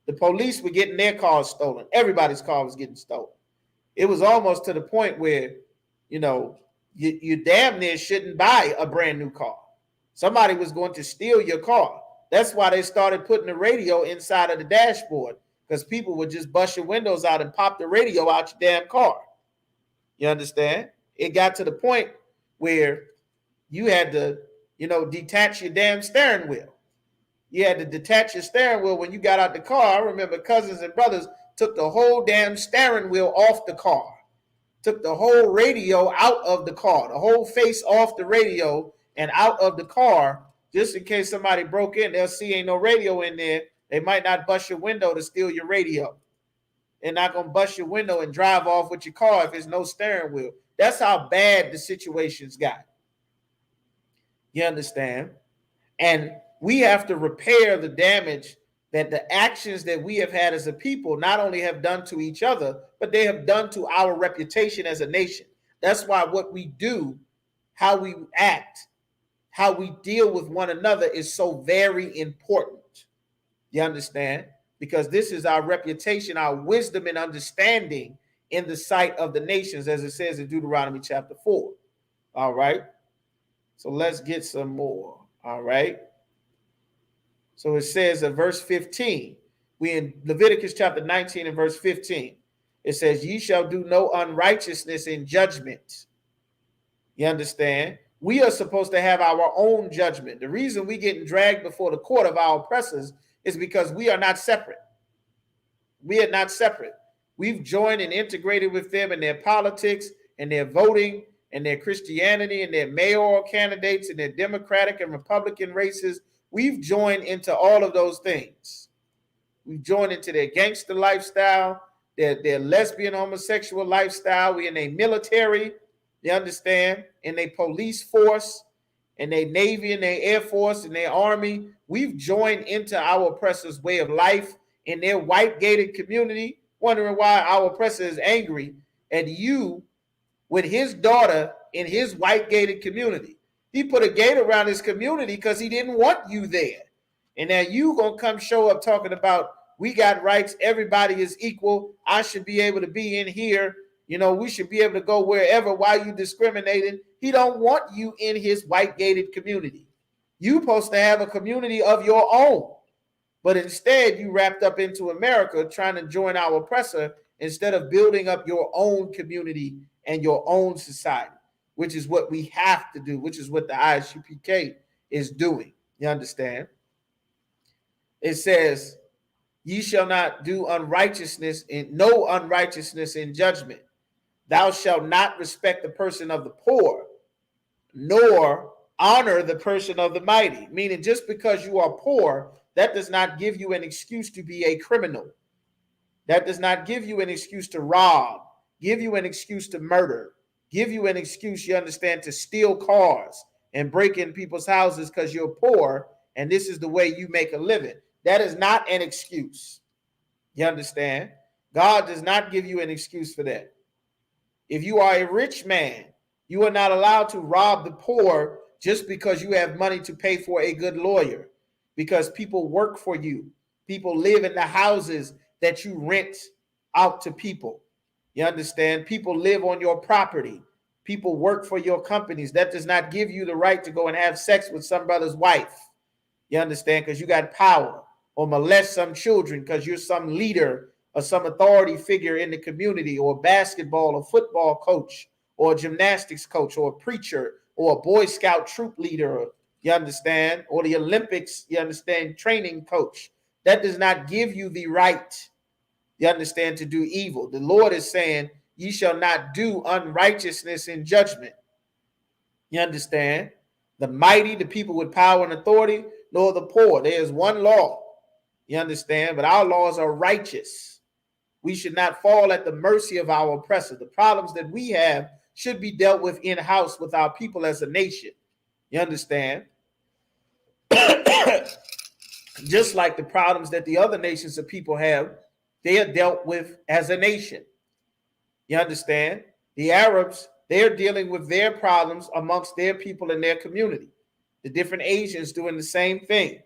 The police were getting their cars stolen. Everybody's car was getting stolen. It was almost to the point where, you damn near shouldn't buy a brand new car. Somebody was going to steal your car. That's why they started putting the radio inside of the dashboard, because people would just bust your windows out and pop the radio out your damn car. You understand? It got to the point where you had to, detach your damn steering wheel. You had to detach your steering wheel when you got out the car. I remember cousins and brothers took the whole damn steering wheel off the car, took the whole radio out of the car, the whole face off the radio and out of the car, just in case somebody broke in. They'll see ain't no radio in there. They might not bust your window to steal your radio. They're not going to bust your window and drive off with your car if there's no steering wheel. That's how bad the situations got. You understand? And we have to repair the damage that the actions that we have had as a people not only have done to each other, but they have done to our reputation as a nation. That's why what we do, how we act, how we deal with one another is so very important. You understand? Because this is our reputation, our wisdom and understanding in the sight of the nations, as it says in Deuteronomy chapter 4. All right. So let's get some more. All right. So it says in verse 15, we in Leviticus chapter 19 and verse 15, it says, ye shall do no unrighteousness in judgment. You understand? We are supposed to have our own judgment. The reason we getting dragged before the court of our oppressors is because we are not separate. We are not separate. We've joined and integrated with them in their politics and their voting and their Christianity and their mayoral candidates and their Democratic and Republican races. We've joined into all of those things. We've joined into their gangster lifestyle, their lesbian homosexual lifestyle. We're in their military, you understand, in their police force, in their Navy, and their Air Force, and their Army. We've joined into our oppressors' way of life in their white gated community, wondering why our oppressor is angry at you with his daughter in his white gated community. He put a gate around his community because he didn't want you there. And now you gonna come show up talking about we got rights, everybody is equal, I should be able to be in here, we should be able to go wherever. Why you discriminating? He don't want you in his white gated community. You supposed to have a community of your own. But instead, you wrapped up into America trying to join our oppressor instead of building up your own community and your own society, which is what we have to do, which is what the ISUPK is doing. You understand? It says, ye shall not do unrighteousness, no unrighteousness in judgment. Thou shalt not respect the person of the poor, nor honor the person of the mighty. Meaning, just because you are poor, that does not give you an excuse to be a criminal. That does not give you an excuse to rob, give you an excuse to murder, give you an excuse, you understand, to steal cars and break in people's houses because you're poor and this is the way you make a living. That is not an excuse. You understand? God does not give you an excuse for that. If you are a rich man, you are not allowed to rob the poor just because you have money to pay for a good lawyer, because people work for you. People live in the houses that you rent out to people. You understand? People live on your property. People work for your companies. That does not give you the right to go and have sex with some brother's wife. You understand? Because you got power, or molest some children because you're some leader or some authority figure in the community, or a basketball or football coach, or a gymnastics coach, or a preacher, or a Boy Scout troop leader, you understand, or the Olympics, you understand, training coach. That does not give you the right, you understand, to do evil. The Lord is saying, ye shall not do unrighteousness in judgment. You understand? The mighty, the people with power and authority, nor the poor. There is one law. You understand? But our laws are righteous. We should not fall at the mercy of our oppressor. The problems that we have should be dealt with in-house with our people as a nation. You understand? just like the problems that the other nations of people have, they are dealt with as a nation. You understand? The Arabs, they're dealing with their problems amongst their people in their community. The different Asians doing the same thing.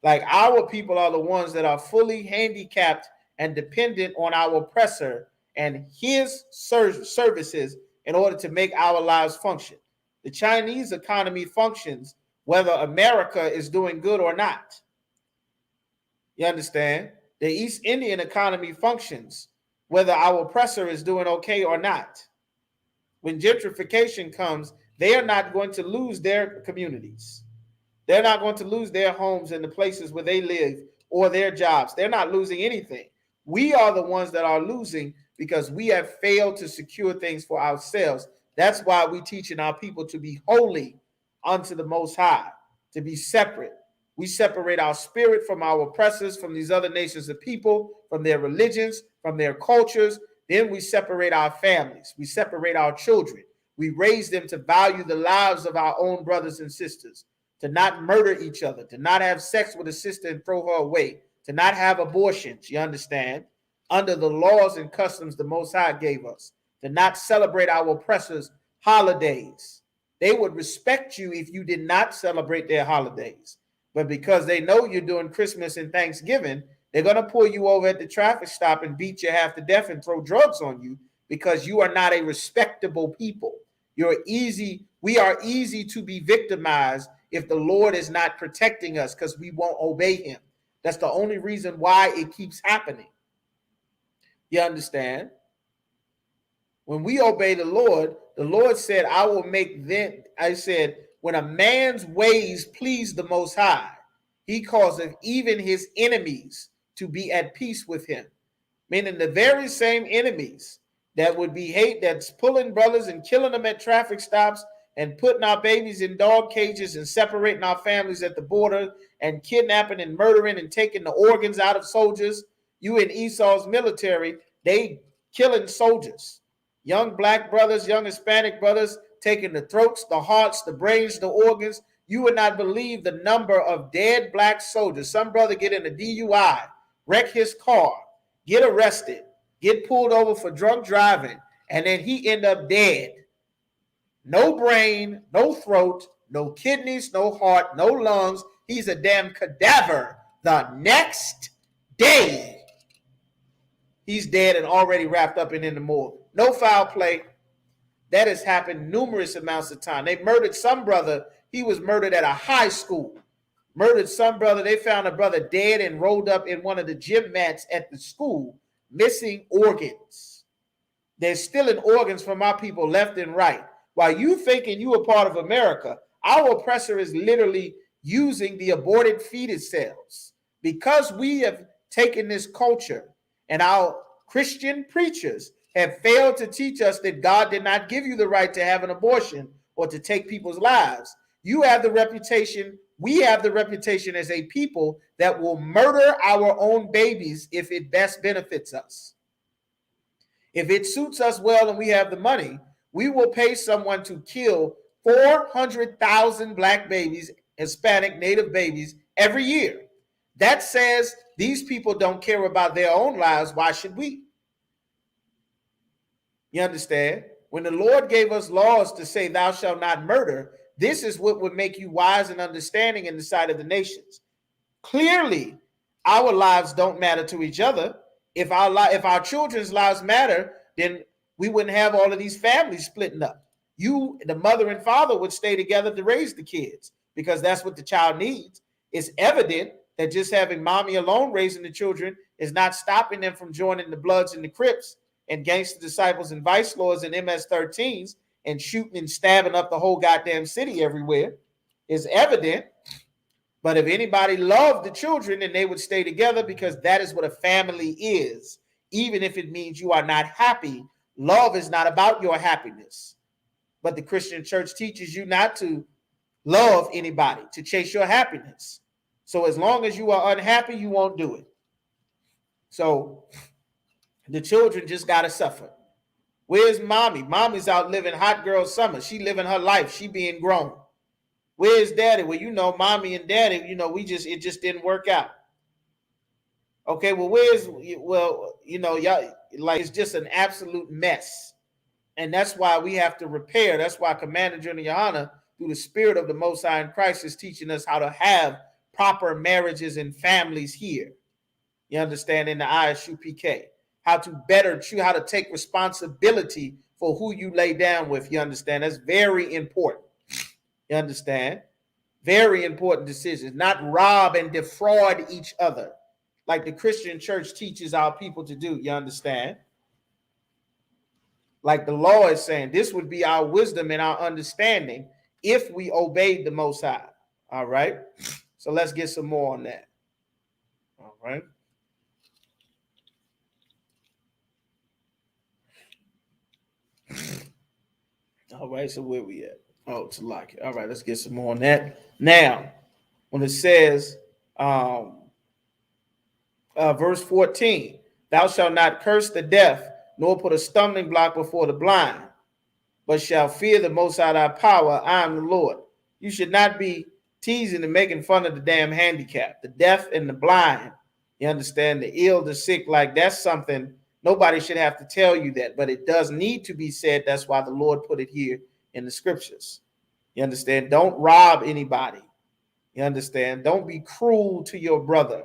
Like our people are the ones that are fully handicapped and dependent on our oppressor and his services in order to make our lives function. The Chinese economy functions whether America is doing good or not. You understand? The East Indian economy functions whether our oppressor is doing okay or not. When gentrification comes, they are not going to lose their communities. They're not going to lose their homes and the places where they live or their jobs. They're not losing anything. We are the ones that are losing because we have failed to secure things for ourselves. That's why we're teaching our people to be holy unto the Most High, to be separate. We separate our spirit from our oppressors, from these other nations of people, from their religions, from their cultures. Then we separate our families. We separate our children. We raise them to value the lives of our own brothers and sisters, to not murder each other, to not have sex with a sister and throw her away, to not have abortions, you understand, under the laws and customs the Most High gave us, to not celebrate our oppressors' holidays. They would respect you if you did not celebrate their holidays. But because they know you're doing Christmas and Thanksgiving, they're going to pull you over at the traffic stop and beat you half to death and throw drugs on you because you are not a respectable people. We are easy to be victimized if the Lord is not protecting us because we won't obey him. That's the only reason why it keeps happening. You understand? When we obey the Lord said, I will make them, I said, when a man's ways please the Most High, he causeth even his enemies to be at peace with him. Meaning the very same enemies that would be that's pulling brothers and killing them at traffic stops and putting our babies in dog cages and separating our families at the border and kidnapping and murdering and taking the organs out of soldiers. You in Esau's military, they killing soldiers. Young black brothers, young Hispanic brothers, taking the throats, the hearts, the brains, the organs. You would not believe the number of dead black soldiers. Some brother get in a DUI, wreck his car, get arrested, get pulled over for drunk driving, and then he end up dead. No brain, no throat, no kidneys, no heart, no lungs. He's a damn cadaver. The next day, he's dead and already wrapped up and in the morgue. No foul play. That has happened numerous amounts of time. They murdered some brother. He was murdered at a high school. Murdered some brother. They found a brother dead and rolled up in one of the gym mats at the school, missing organs. They're stealing organs from our people left and right. While you thinking you are part of America, our oppressor is literally using the aborted fetus cells. Because we have taken this culture and our Christian preachers have failed to teach us that God did not give you the right to have an abortion or to take people's lives. You have the reputation, we have the reputation as a people that will murder our own babies if it best benefits us. If it suits us well and we have the money, we will pay someone to kill 400,000 black babies, Hispanic, Native babies every year. That says these people don't care about their own lives. Why should we? You understand? When the Lord gave us laws to say, thou shalt not murder, this is what would make you wise and understanding in the sight of the nations. Clearly, our lives don't matter to each other. If our children's lives matter, then we wouldn't have all of these families splitting up. The mother and father would stay together to raise the kids because that's what the child needs. It's evident that just having mommy alone raising the children is not stopping them from joining the Bloods and the Crips and gangster disciples and vice lords and MS-13s and shooting and stabbing up the whole goddamn city everywhere. Is evident. But if anybody loved the children, then they would stay together because that is what a family is. Even if it means you are not happy, love is not about your happiness. But the Christian church teaches you not to love anybody, to chase your happiness. So as long as you are unhappy, you won't do it. So the children just got to suffer. Where's mommy? Mommy's out living hot girl summer. She living her life. She being grown. Where's daddy? Well, mommy and daddy, it just didn't work out. Okay, well, y'all, like, it's just an absolute mess. And that's why we have to repair. That's why Commander General Yohana, through the spirit of the Most High in Christ, is teaching us how to have proper marriages and families here. You understand, in the ISUPK, how to better choose, how to take responsibility for who you lay down with. You understand? That's very important. You understand? Very important decisions. Not rob and defraud each other like the Christian church teaches our people to do. You understand? Like the law is saying, this would be our wisdom and our understanding if we obeyed the Most High. All right. So let's get some more on that. All right. All right. So where we at? Oh, to like it. All right. Let's get some more on that. Now, when it says, verse 14, thou shalt not curse the deaf, nor put a stumbling block before the blind, but shall fear the Most High thy power. I am the Lord. You should not be teasing and making fun of the damn handicapped, the deaf and the blind. You understand? The ill, the sick, like that's something nobody should have to tell you that, but it does need to be said. That's why the Lord put it here in the scriptures. You understand? Don't rob anybody. You understand? Don't be cruel to your brother,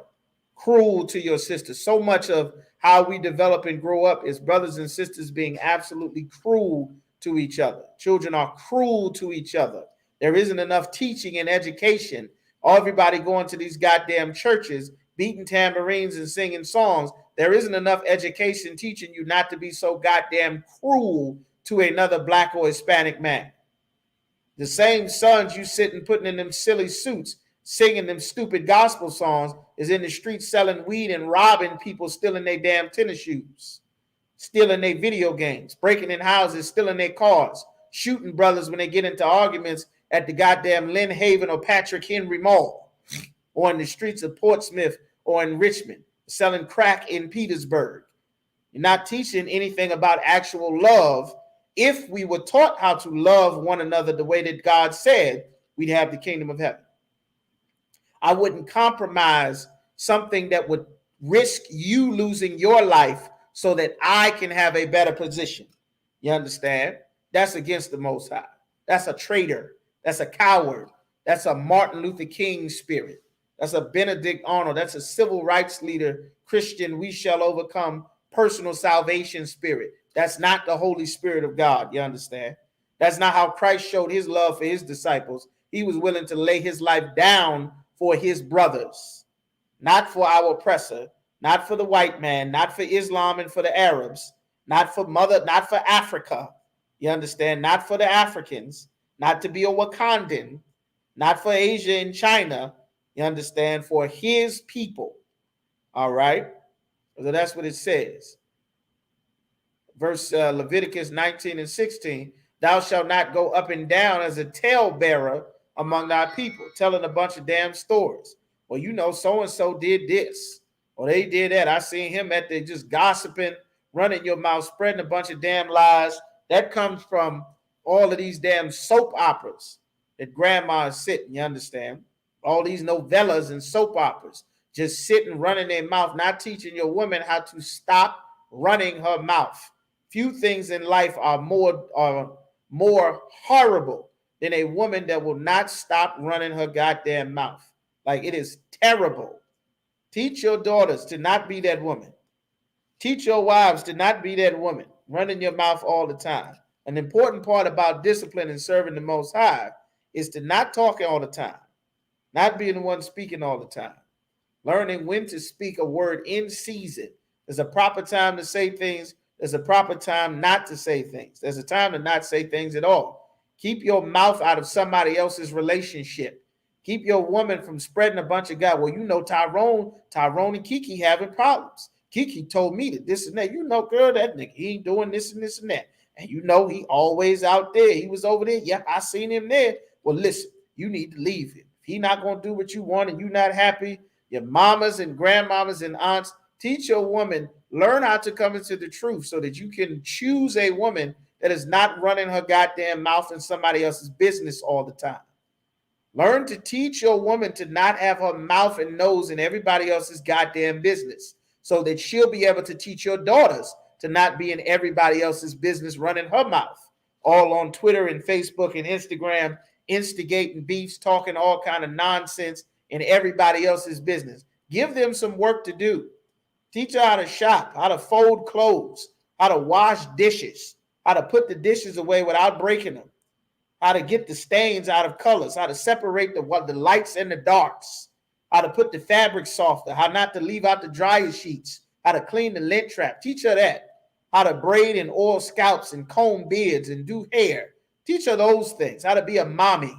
cruel to your sister. So much of how we develop and grow up is brothers and sisters being absolutely cruel to each other. Children are cruel to each other. There isn't enough teaching and education. Everybody going to these goddamn churches, beating tambourines and singing songs. There isn't enough education teaching you not to be so goddamn cruel to another black or Hispanic man. The same sons you sitting putting in them silly suits, singing them stupid gospel songs, is in the streets selling weed and robbing people, stealing their damn tennis shoes, stealing their video games, breaking in houses, stealing their cars, shooting brothers when they get into arguments at the goddamn Lynn Haven or Patrick Henry Mall, or in the streets of Portsmouth or in Richmond, selling crack in Petersburg. You're not teaching anything about actual love. If we were taught how to love one another the way that God said, we'd have the kingdom of heaven. I wouldn't compromise something that would risk you losing your life so that I can have a better position. You understand? That's against the Most High. That's a traitor. That's a coward. That's a Martin Luther King spirit. That's a Benedict Arnold. That's a civil rights leader, Christian, we shall overcome, personal salvation spirit. That's not the Holy Spirit of God. You understand? That's not how Christ showed his love for his disciples. He was willing to lay his life down for his brothers, not for our oppressor, not for the white man, not for Islam and for the Arabs, not for Africa. You understand? Not for the Africans, not to be a Wakandan, not for Asia and China. You understand? For his people. All right. So that's what it says. Verse Leviticus 19 and 16, thou shalt not go up and down as a talebearer among thy people, telling a bunch of damn stories. Well, you know, so-and-so did this, or they did that. I seen him at the just gossiping, running your mouth, spreading a bunch of damn lies. That comes from all of these damn soap operas that grandma is sitting, you understand? All these novellas and soap operas, just sitting, running their mouth, not teaching your woman how to stop running her mouth. Few things in life are more horrible than a woman that will not stop running her goddamn mouth. Like, it is terrible. Teach your daughters to not be that woman. Teach your wives to not be that woman, running your mouth all the time. An important part about discipline and serving the Most High is to not talk all the time, not being the one speaking all the time. Learning when to speak a word in season. There's a proper time to say things. There's a proper time not to say things. There's a time to not say things at all. Keep your mouth out of somebody else's relationship. Keep your woman from spreading a bunch of guys. Well, you know, Tyrone and Kiki having problems. Kiki told me that this and that. You know, girl, that nigga, he ain't doing this and this and that. And you know, he always out there. He was over there. Yeah, I seen him there. Well, listen, you need to leave him. If he not going to do what you want and you not happy, your mamas and grandmamas and aunts, teach your woman, learn how to come into the truth so that you can choose a woman that is not running her goddamn mouth in somebody else's business all the time. Learn to teach your woman to not have her mouth and nose in everybody else's goddamn business so that she'll be able to teach your daughters to not be in everybody else's business running her mouth, all on Twitter and Facebook and Instagram, instigating beefs, talking all kind of nonsense in everybody else's business. Give them some work to do. Teach her how to shop, how to fold clothes, how to wash dishes, how to put the dishes away without breaking them, how to get the stains out of colors, how to separate the lights and the darks, how to put the fabric softer, how not to leave out the dryer sheets, how to clean the lint trap. Teach her that. How to braid and oil scalps and comb beards and do hair. Teach her those things. How to be a mommy,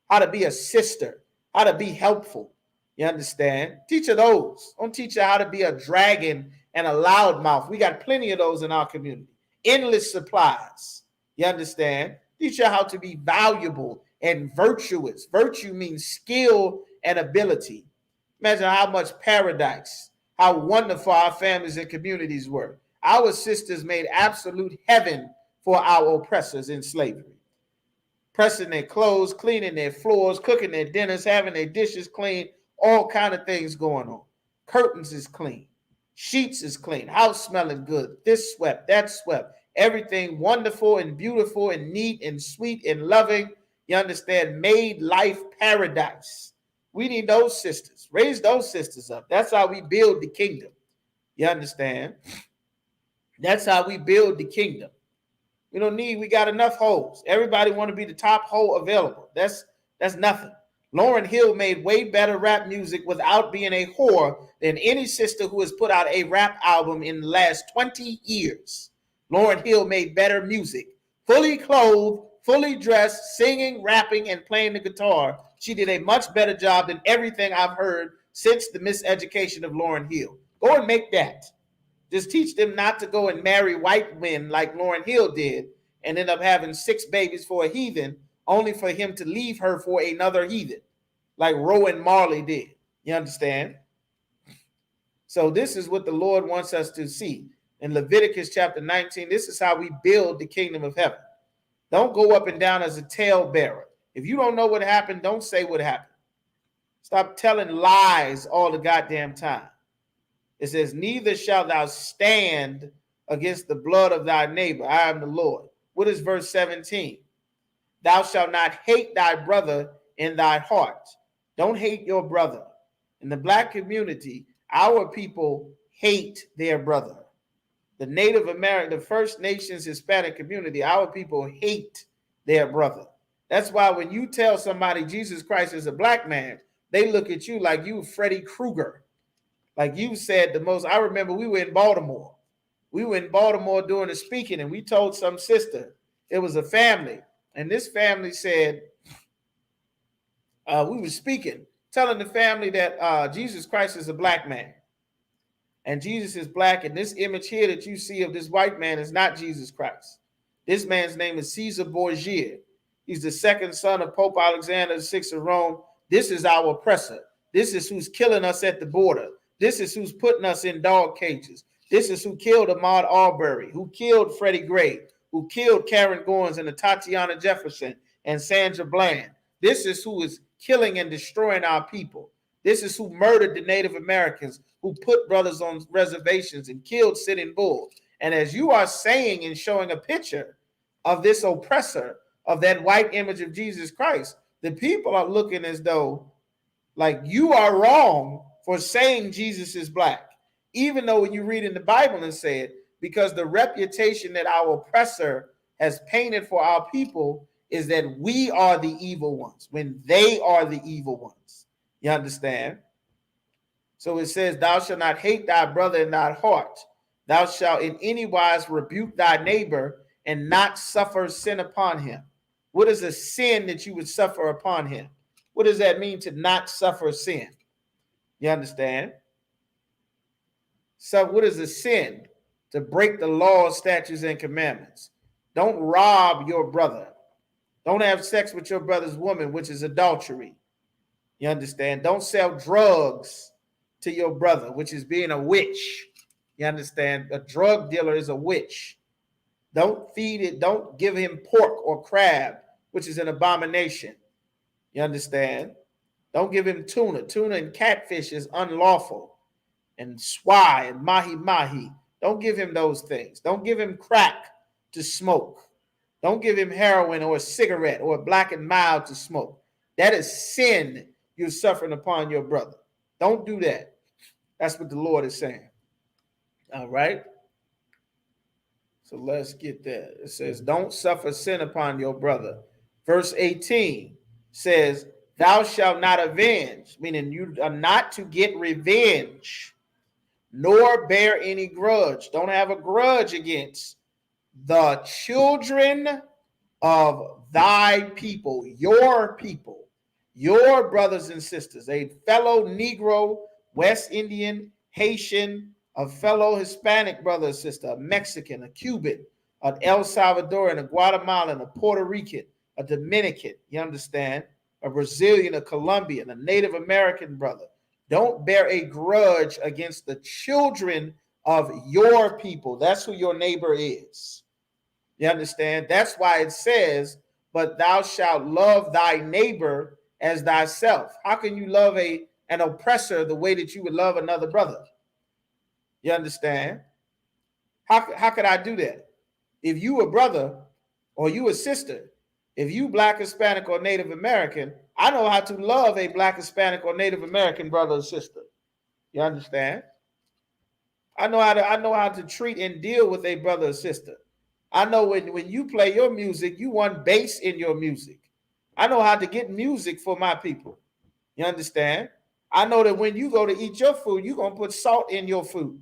how to be a sister, how to be helpful. You understand? Teach her those. Don't teach her how to be a dragon and a loudmouth. We got plenty of those in our community. Endless supplies. You understand? Teach her how to be valuable and virtuous. Virtue means skill and ability. Imagine how much paradise, how wonderful our families and communities were. Our sisters made absolute heaven for our oppressors in slavery. Pressing their clothes, cleaning their floors, cooking their dinners, having their dishes clean, all kind of things going on. Curtains is clean. Sheets is clean. House smelling good. This swept, that swept. Everything wonderful and beautiful and neat and sweet and loving. You understand? Made life paradise. We need those sisters. Raise those sisters up. That's how we build the kingdom. You understand? That's how we build the kingdom. We got enough hoes. Everybody want to be the top hoe available. That's nothing. Lauryn Hill made way better rap music without being a whore than any sister who has put out a rap album in the last 20 years. Lauryn Hill made better music. Fully clothed, fully dressed, singing, rapping, and playing the guitar. She did a much better job than everything I've heard since the miseducation of Lauryn Hill. Go and make that. Just teach them not to go and marry white men like Lauryn Hill did and end up having 6 babies for a heathen, only for him to leave her for another heathen, like Rowan Marley did. You understand? So this is what the Lord wants us to see. In Leviticus chapter 19, this is how we build the kingdom of heaven. Don't go up and down as a talebearer. If you don't know what happened, don't say what happened. Stop telling lies all the goddamn time. It says, neither shalt thou stand against the blood of thy neighbor. I am the Lord. What is verse 17? Thou shalt not hate thy brother in thy heart. Don't hate your brother. In the black community, our people hate their brother. The Native American, the First Nations Hispanic community, our people hate their brother. That's why when you tell somebody Jesus Christ is a black man, they look at you like you Freddy Krueger. Like you said the most. I remember we were in Baltimore. We were in Baltimore doing a speaking, and we told some sister, it was a family, and this family said, we were speaking, telling the family that Jesus Christ is a black man. And Jesus is black, and this image here that you see of this white man is not Jesus Christ. This man's name is Caesar Borgia. He's the second son of Pope Alexander VI of Rome. This is our oppressor. This is who's killing us at the border. This is who's putting us in dog cages. This is who killed Ahmaud Arbery, who killed Freddie Gray, who killed Karen Goins and Tatiana Jefferson and Sandra Bland. This is who is killing and destroying our people. This is who murdered the Native Americans, who put brothers on reservations and killed Sitting Bull. And as you are saying and showing a picture of this oppressor, of that white image of Jesus Christ, the people are looking as though like you are wrong for saying Jesus is black. Even though when you read in the Bible and say it, because the reputation that our oppressor has painted for our people is that we are the evil ones when they are the evil ones. You understand? So it says, thou shalt not hate thy brother in thy heart. Thou shalt in any wise rebuke thy neighbor and not suffer sin upon him. What is a sin that you would suffer upon him? What does that mean to not suffer sin? You understand? So what is a sin? To break the law, statutes, and commandments. Don't rob your brother. Don't have sex with your brother's woman, which is adultery. You understand? Don't sell drugs to your brother, which is being a witch. You understand? A drug dealer is a witch. Don't feed it. Don't give him pork or crab, which is an abomination. You understand? Don't give him tuna. Tuna and catfish is unlawful. And swai and mahi mahi. Don't give him those things. Don't give him crack to smoke. Don't give him heroin or a cigarette or a black and mild to smoke. That is sin you're suffering upon your brother. Don't do that. That's what the Lord is saying. All right. So let's get that. It says, don't suffer sin upon your brother. Verse 18 says, thou shalt not avenge, meaning you are not to get revenge, nor bear any grudge. Don't have a grudge against the children of thy people, your brothers and sisters, a fellow Negro, West Indian, Haitian, a fellow Hispanic brother or sister, a Mexican, a Cuban, an El Salvadoran, a Guatemalan, a Puerto Rican, a Dominican, you understand? A Brazilian, a Colombian, a Native American brother. Don't bear a grudge against the children of your people. That's who your neighbor is. You understand? That's why it says, but thou shalt love thy neighbor as thyself. How can you love an oppressor the way that you would love another brother? You understand? How could I do that? If you a brother or you a sister, if you Black, Hispanic, or Native American, I know how to love a Black, Hispanic, or Native American brother or sister. You understand? I know how to treat and deal with a brother or sister. I know when you play your music, you want bass in your music. I know how to get music for my people. You understand? I know that when you go to eat your food, you're going to put salt in your food.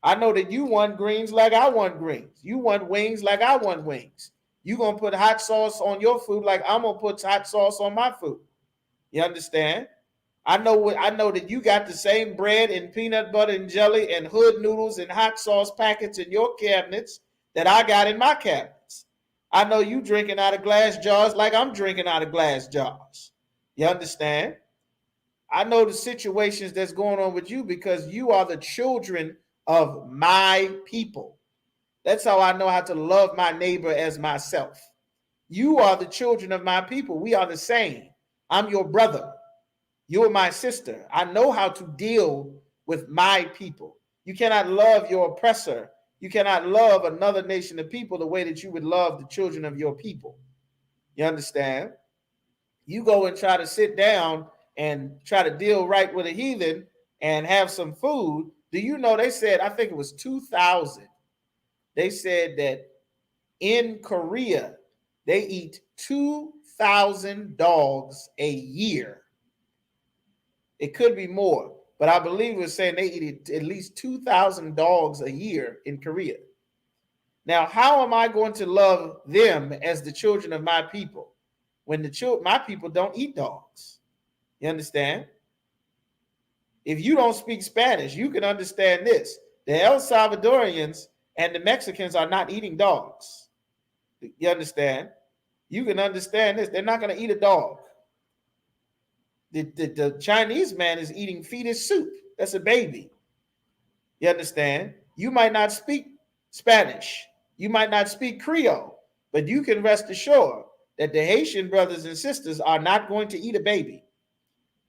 I know that you want greens like I want greens. You want wings like I want wings. You're going to put hot sauce on your food like I'm going to put hot sauce on my food. You understand? I know that you got the same bread and peanut butter and jelly and hood noodles and hot sauce packets in your cabinets that I got in my cabinets. I know you drinking out of glass jars like I'm drinking out of glass jars. You understand? I know the situations that's going on with you because you are the children of my people. That's how I know how to love my neighbor as myself. You are the children of my people. We are the same. I'm your brother. You are my sister. I know how to deal with my people. You cannot love your oppressor. You cannot love another nation of people the way that you would love the children of your people. You understand? You go and try to sit down and try to deal right with a heathen and have some food. Do you know they said, I think it was 2000, they said that in Korea, they eat 2,000 dogs a year. It could be more, but I believe it was saying they eat at least 2,000 dogs a year in Korea. Now, how am I going to love them as the children of my people when my people don't eat dogs? You understand? If you don't speak Spanish, you can understand this. The El Salvadorians and the Mexicans are not eating dogs. You understand? You can understand this. They're not going to eat a dog. The Chinese man is eating fetus soup. That's a baby. You understand? You might not speak Spanish. You might not speak Creole, but you can rest assured that the Haitian brothers and sisters are not going to eat a baby.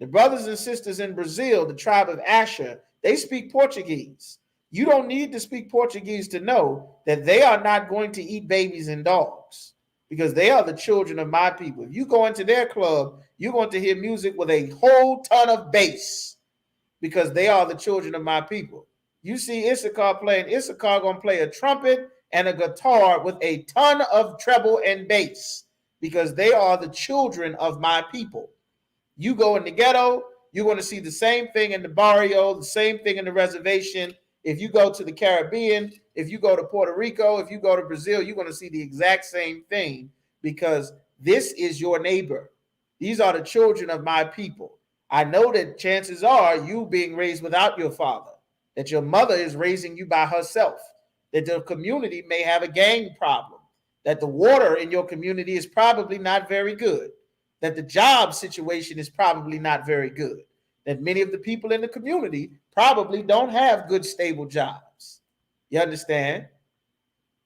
The brothers and sisters in Brazil, the tribe of Asher, they speak Portuguese. You don't need to speak Portuguese to know that they are not going to eat babies and dogs because they are the children of my people. If you go into their club, you're going to hear music with a whole ton of bass because they are the children of my people. You see Issachar playing, Issachar going to play a trumpet and a guitar with a ton of treble and bass because they are the children of my people. You go in the ghetto, you're going to see the same thing in the barrio, the same thing in the reservation. If you go to the Caribbean, if you go to Puerto Rico, if you go to Brazil, you're going to see the exact same thing because this is your neighbor. These are the children of my people. I know that chances are you being raised without your father, that your mother is raising you by herself, that the community may have a gang problem, that the water in your community is probably not very good, that the job situation is probably not very good, that many of the people in the community probably don't have good, stable jobs. You understand?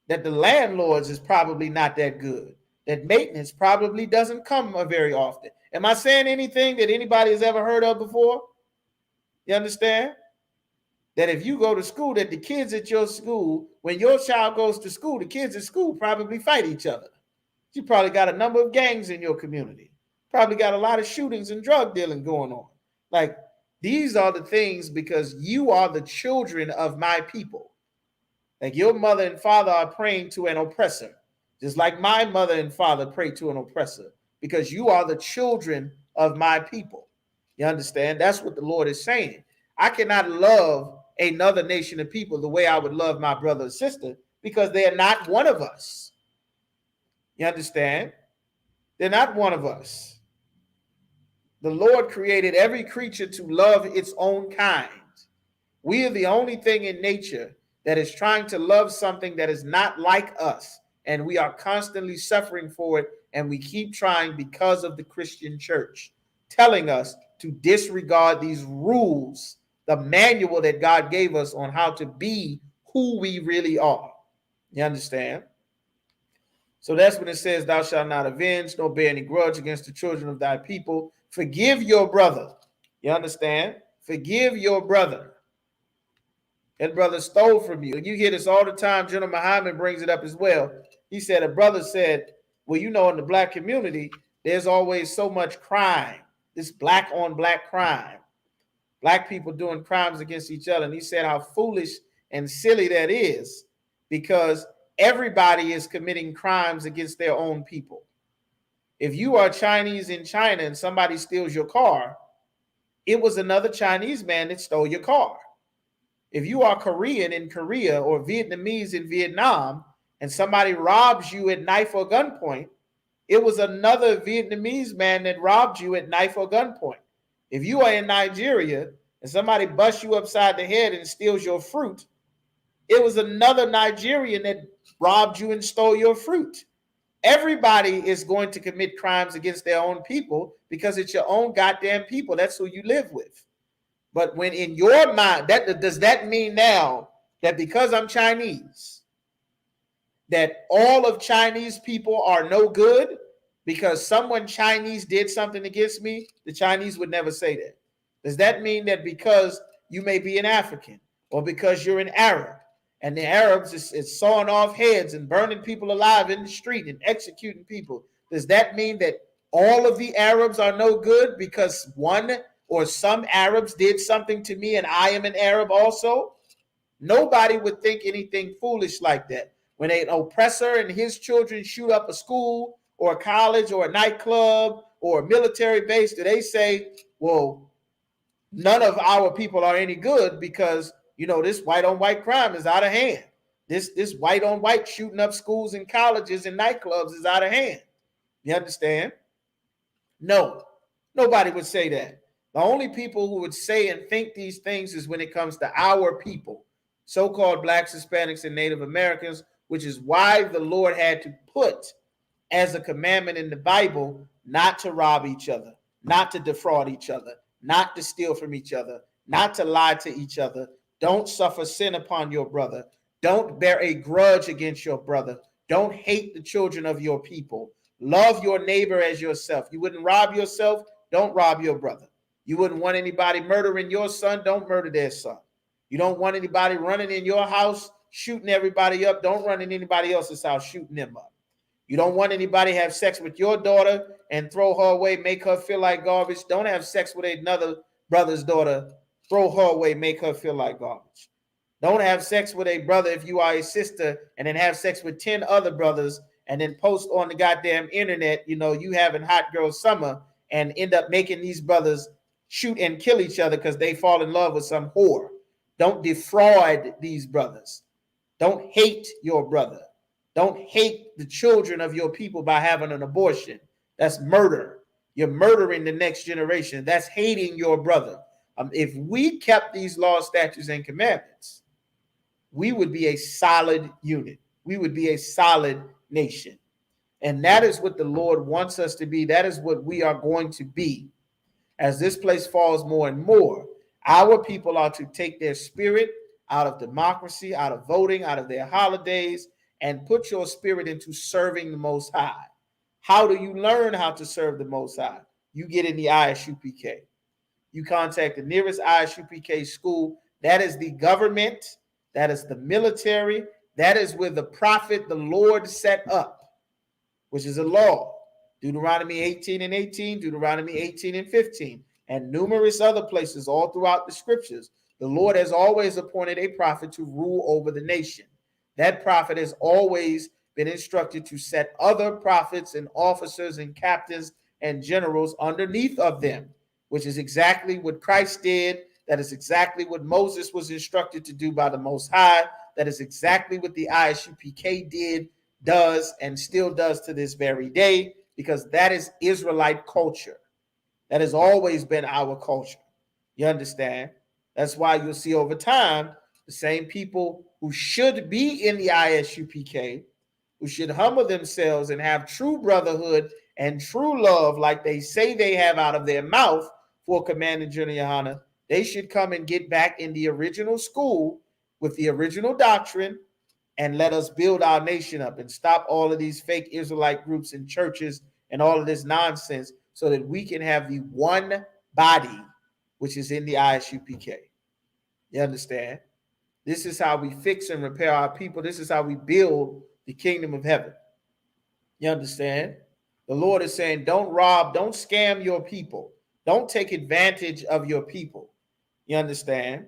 That the landlords is probably not that good, that maintenance probably doesn't come very often. Am I saying anything that anybody has ever heard of before? You understand? That if you go to school, that the kids at your school, when your child goes to school, the kids at school probably fight each other. You probably got a number of gangs in your community. Probably got a lot of shootings and drug dealing going on. Like, these are the things because you are the children of my people. Like, your mother and father are praying to an oppressor, just like my mother and father pray to an oppressor, because you are the children of my people. You understand? That's what the Lord is saying. I cannot love another nation of people the way I would love my brother or sister because they are not one of us. You understand? They're not one of us. The Lord created every creature to love its own kind. We are the only thing in nature that is trying to love something that is not like us, and we are constantly suffering for it, and we keep trying because of the Christian church telling us to disregard these rules, the manual that God gave us on how to be who we really are. You understand? So that's when it says, thou shalt not avenge, nor bear any grudge against the children of thy people. Forgive your brother. You understand? Forgive your brother. That brother stole from you. And you hear this all the time. General Muhammad brings it up as well. He said, a brother said, well, you know, in the black community, there's always so much crime, this black on black crime, black people doing crimes against each other. And he said how foolish and silly that is because everybody is committing crimes against their own people. If you are Chinese in China and somebody steals your car, it was another Chinese man that stole your car. If you are Korean in Korea or Vietnamese in Vietnam and somebody robs you at knife or gunpoint, it was another Vietnamese man that robbed you at knife or gunpoint. If you are in Nigeria and somebody busts you upside the head and steals your fruit, it was another Nigerian that robbed you and stole your fruit. Everybody is going to commit crimes against their own people because it's your own goddamn people. That's who you live with. But when in your mind, does that mean now that because I'm Chinese, that all of Chinese people are no good because someone Chinese did something against me? The Chinese would never say that. Does that mean that because you may be an African or because you're an Arab and the Arabs is sawing off heads and burning people alive in the street and executing people, does that mean that all of the Arabs are no good because one or some Arabs did something to me and I am an Arab also? Nobody would think anything foolish like that. When an oppressor and his children shoot up a school or a college or a nightclub or a military base, do they say, well, none of our people are any good because, you know, this white on white crime is out of hand. This white on white shooting up schools and colleges and nightclubs is out of hand. You understand? No, nobody would say that. The only people who would say and think these things is when it comes to our people, so-called blacks, Hispanics, and Native Americans, which is why the Lord had to put as a commandment in the Bible not to rob each other, not to defraud each other, not to steal from each other, not to lie to each other. Don't suffer sin upon your brother. Don't bear a grudge against your brother. Don't hate the children of your people. Love your neighbor as yourself. You wouldn't rob yourself, don't rob your brother. You wouldn't want anybody murdering your son, don't murder their son. You don't want anybody running in your house, shooting everybody up, don't run in anybody else's house, shooting them up. You don't want anybody to have sex with your daughter and throw her away, make her feel like garbage. Don't have sex with another brother's daughter, throw her away, make her feel like garbage. Don't have sex with a brother if you are a sister and then have sex with 10 other brothers and then post on the goddamn internet, you know, you having hot girl summer and end up making these brothers shoot and kill each other because they fall in love with some whore. Don't defraud these brothers. Don't hate your brother. Don't hate the children of your people by having an abortion. That's murder. You're murdering the next generation. That's hating your brother. If we kept these laws, statutes, and commandments, we would be a solid unit. We would be a solid nation. And that is what the Lord wants us to be. That is what we are going to be. As this place falls more and more, our people are to take their spirit out of democracy, out of voting, out of their holidays, and put your spirit into serving the Most High. How do you learn how to serve the Most High? you get in the ISUPK. You contact the nearest ISUPK school. That is the government. That is the military. That is where the prophet, the Lord, set up, which is a law. Deuteronomy 18 and 18, Deuteronomy 18 and 15, and numerous other places all throughout the scriptures. The Lord has always appointed a prophet to rule over the nation. That prophet has always been instructed to set other prophets and officers and captains and generals underneath of them, which is exactly what Christ did. That is exactly what Moses was instructed to do by the Most High. That is exactly what the ISUPK did, does, and still does to this very day, because that is Israelite culture. That has always been our culture. You understand? That's why you'll see over time the same people who should be in the ISUPK, who should humble themselves and have true brotherhood and true love like they say they have out of their mouth for Commander General Yohana, they should come and get back in the original school with the original doctrine and let us build our nation up and stop all of these fake Israelite groups and churches and all of this nonsense so that we can have the one body, which is in the ISUPK. You understand? This is how we fix and repair our people. This is how we build the kingdom of heaven. You understand? The Lord is saying, don't rob, don't scam your people. Don't take advantage of your people. You understand?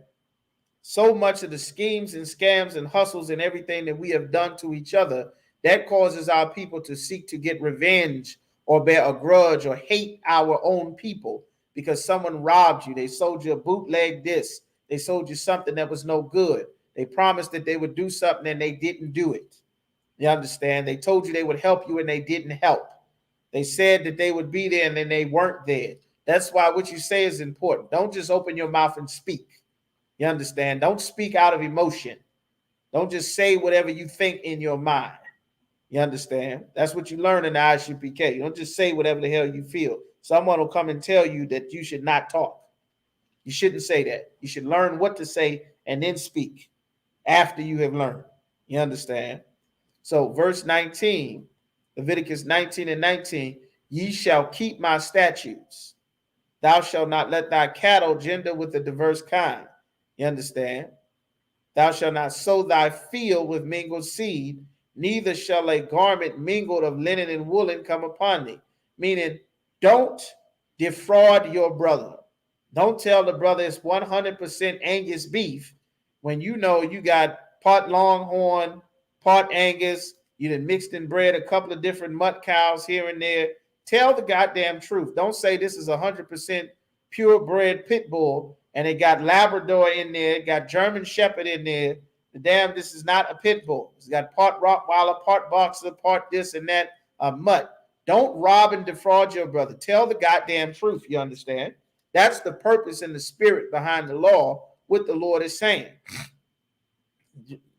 So much of the schemes and scams and hustles and everything that we have done to each other, that causes our people to seek to get revenge or bear a grudge or hate our own people because someone robbed you. They sold you a bootleg this. They sold you something that was no good. They promised that they would do something and they didn't do it. You understand? They told you they would help you and they didn't help. They said that they would be there and then they weren't there. That's why what you say is important. Don't just open your mouth and speak. You understand? Don't speak out of emotion. Don't just say whatever you think in your mind. You understand? That's what you learn in the ISUPK. You don't just say whatever the hell you feel. Someone will come and tell you that you should not talk. You shouldn't say that. You should learn what to say and then speak after you have learned. You understand? So verse 19, Leviticus 19 and 19, ye shall keep my statutes. Thou shalt not let thy cattle gender with a diverse kind. You understand? Thou shalt not sow thy field with mingled seed, neither shall a garment mingled of linen and woolen come upon thee. Meaning, don't defraud your brother. Don't tell the brother it's 100% Angus beef when you know you got part Longhorn, part Angus. You done mixed and bred a couple of different mutt cows here and there. Tell the goddamn truth. Don't say this is 100% purebred pit bull and it got Labrador in there, it got German Shepherd in there. The damn, this is not a pit bull. It's got part Rottweiler, part Boxer, part this and that, mutt. Don't rob and defraud your brother. Tell the goddamn truth, you understand? That's the purpose and the spirit behind the law, what the Lord is saying.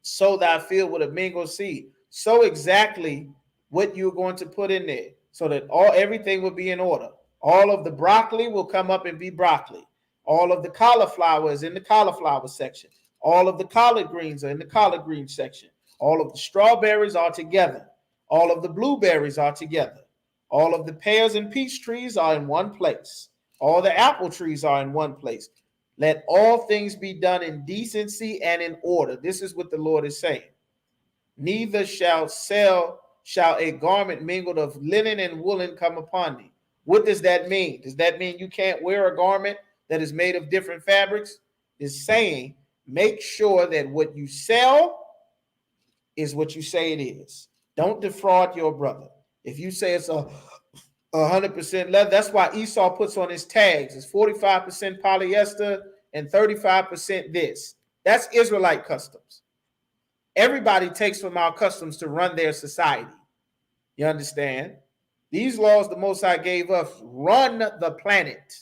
Sow thy field with a mingled seed. Sow exactly what you're going to put in there so that everything will be in order. All of the broccoli will come up and be broccoli. All of the cauliflower is in the cauliflower section. All of the collard greens are in the collard green section. All of the strawberries are together. All of the blueberries are together. All of the pears and peach trees are in one place. All the apple trees are in one place. Let all things be done in decency and in order. This is what the Lord is saying. Neither shall a garment mingled of linen and woolen come upon thee. What does that mean? Does that mean you can't wear a garment that is made of different fabrics? It's saying make sure that what you sell is what you say it is. Don't defraud your brother. If you say it's 100% leather, that's why Esau puts on his tags. It's 45% polyester and 35% this. That's Israelite customs. Everybody takes from our customs to run their society. You understand? These laws the Most High gave us run the planet.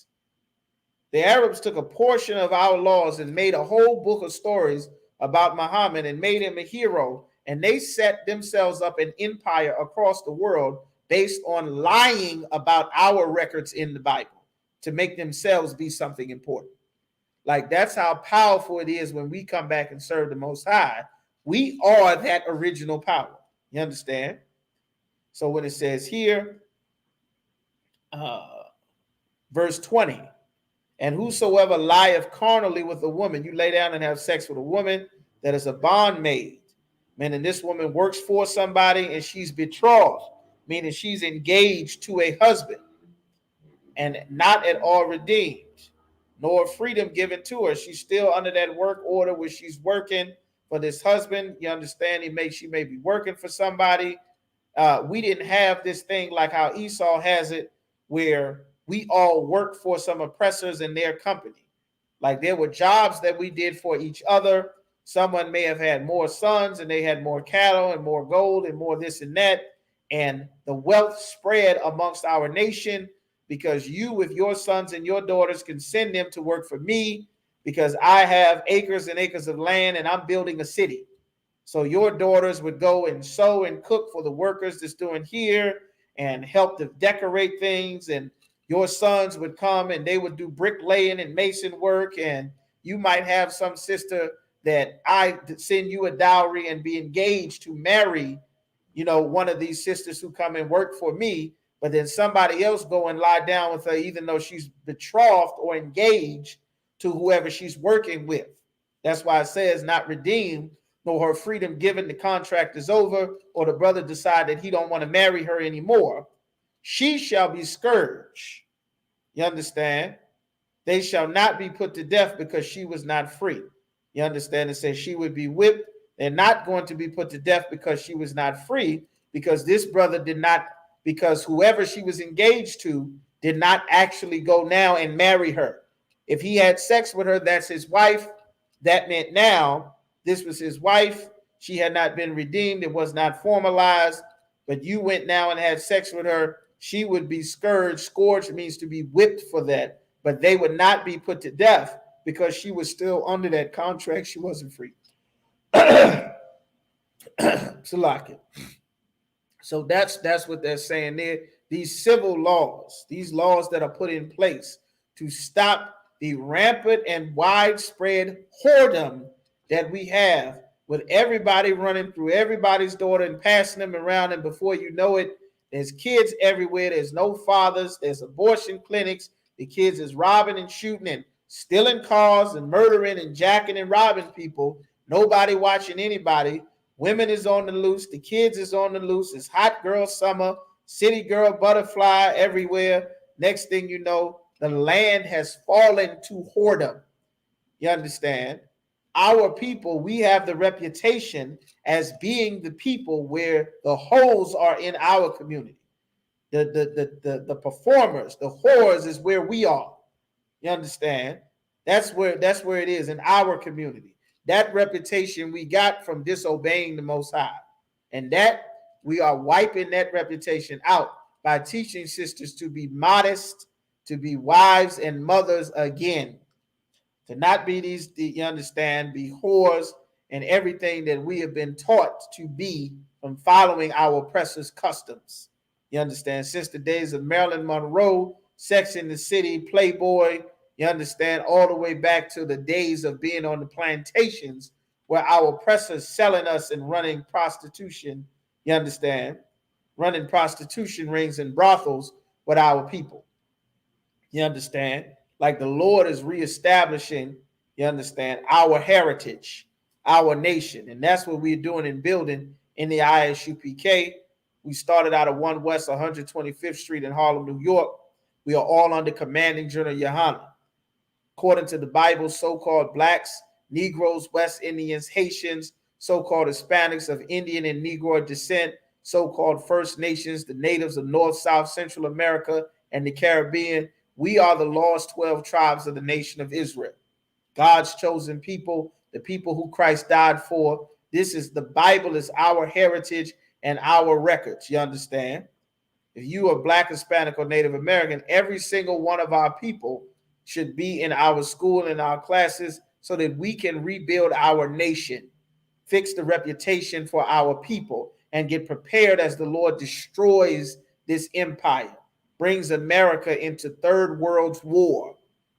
The Arabs took a portion of our laws and made a whole book of stories about Muhammad and made him a hero. And they set themselves up an empire across the world based on lying about our records in the Bible to make themselves be something important. Like that's how powerful it is when we come back and serve the Most High. We are that original power. You understand? So when it says here, Verse 20. And whosoever lieth carnally with a woman, you lay down and have sex with a woman that is a bondmaid, meaning this woman works for somebody and she's betrothed, meaning she's engaged to a husband and not at all redeemed, nor freedom given to her. She's still under that work order where she's working for this husband. You understand? She may be working for somebody. We didn't have this thing like how Esau has it, where we all work for some oppressors in their company. Like there were jobs that we did for each other. Someone may have had more sons and they had more cattle and more gold and more this and that. And the wealth spread amongst our nation because you, with your sons and your daughters, can send them to work for me because I have acres and acres of land and I'm building a city. So your daughters would go and sew and cook for the workers that's doing here and help to decorate things. And your sons would come and they would do bricklaying and mason work. And you might have some sister that I send you a dowry and be engaged to marry, one of these sisters who come and work for me. But then somebody else go and lie down with her, even though she's betrothed or engaged to whoever she's working with. That's why it says not redeemed, nor her freedom given. The contract is over, or the brother decided he don't want to marry her anymore. She shall be scourged. You understand? They shall not be put to death because she was not free. You understand? It says she would be whipped. They're not going to be put to death because she was not free, because this brother did not, because whoever she was engaged to did not actually go now and marry her. If he had sex with her, that's his wife. That meant now this was his wife. She had not been redeemed. It was not formalized, but you went now and had sex with her. She would be scourged. Scourged means to be whipped for that, but they would not be put to death because she was still under that contract. She wasn't free. Salaki. So that's what they're saying there. These civil laws, these laws that are put in place to stop the rampant and widespread whoredom that we have, with everybody running through everybody's daughter and passing them around, and before you know it, there's kids everywhere. There's no fathers. There's abortion clinics. The kids is robbing and shooting and stealing cars and murdering and jacking and robbing people. Nobody watching anybody. Women is on the loose. The kids is on the loose. It's hot girl summer, city girl butterfly everywhere. Next thing you know, the land has fallen to whoredom. You understand? Our people, we have the reputation as being the people where the hoes are in our community. The performers, the whores is where we are. You understand? That's where it is in our community. That reputation we got from disobeying the Most High. And that we are wiping that reputation out by teaching sisters to be modest, to be wives and mothers again, to not be these, you understand, be whores and everything that we have been taught to be from following our oppressors' customs. You understand? Since the days of Marilyn Monroe, Sex in the City, Playboy, you understand, all the way back to the days of being on the plantations where our oppressors selling us and running prostitution, you understand, running prostitution rings and brothels with our people. You understand? Like the Lord is reestablishing, you understand, our heritage, our nation. And that's what we're doing and building in the ISUPK. We started out of 1 West 125th Street in Harlem, New York. We are all under commanding General Yohana. According to the Bible, so-called blacks, Negroes, West Indians, Haitians, so-called Hispanics of Indian and Negro descent, so-called First Nations, the natives of North, South, Central America, and the Caribbean, we are the lost 12 tribes of the nation of Israel. God's chosen people, the people who Christ died for. This is the Bible is our heritage and our records. You understand? If you are Black, Hispanic, or Native American, every single one of our people should be in our school and our classes so that we can rebuild our nation, fix the reputation for our people, and get prepared as the Lord destroys this empire, brings America into third world war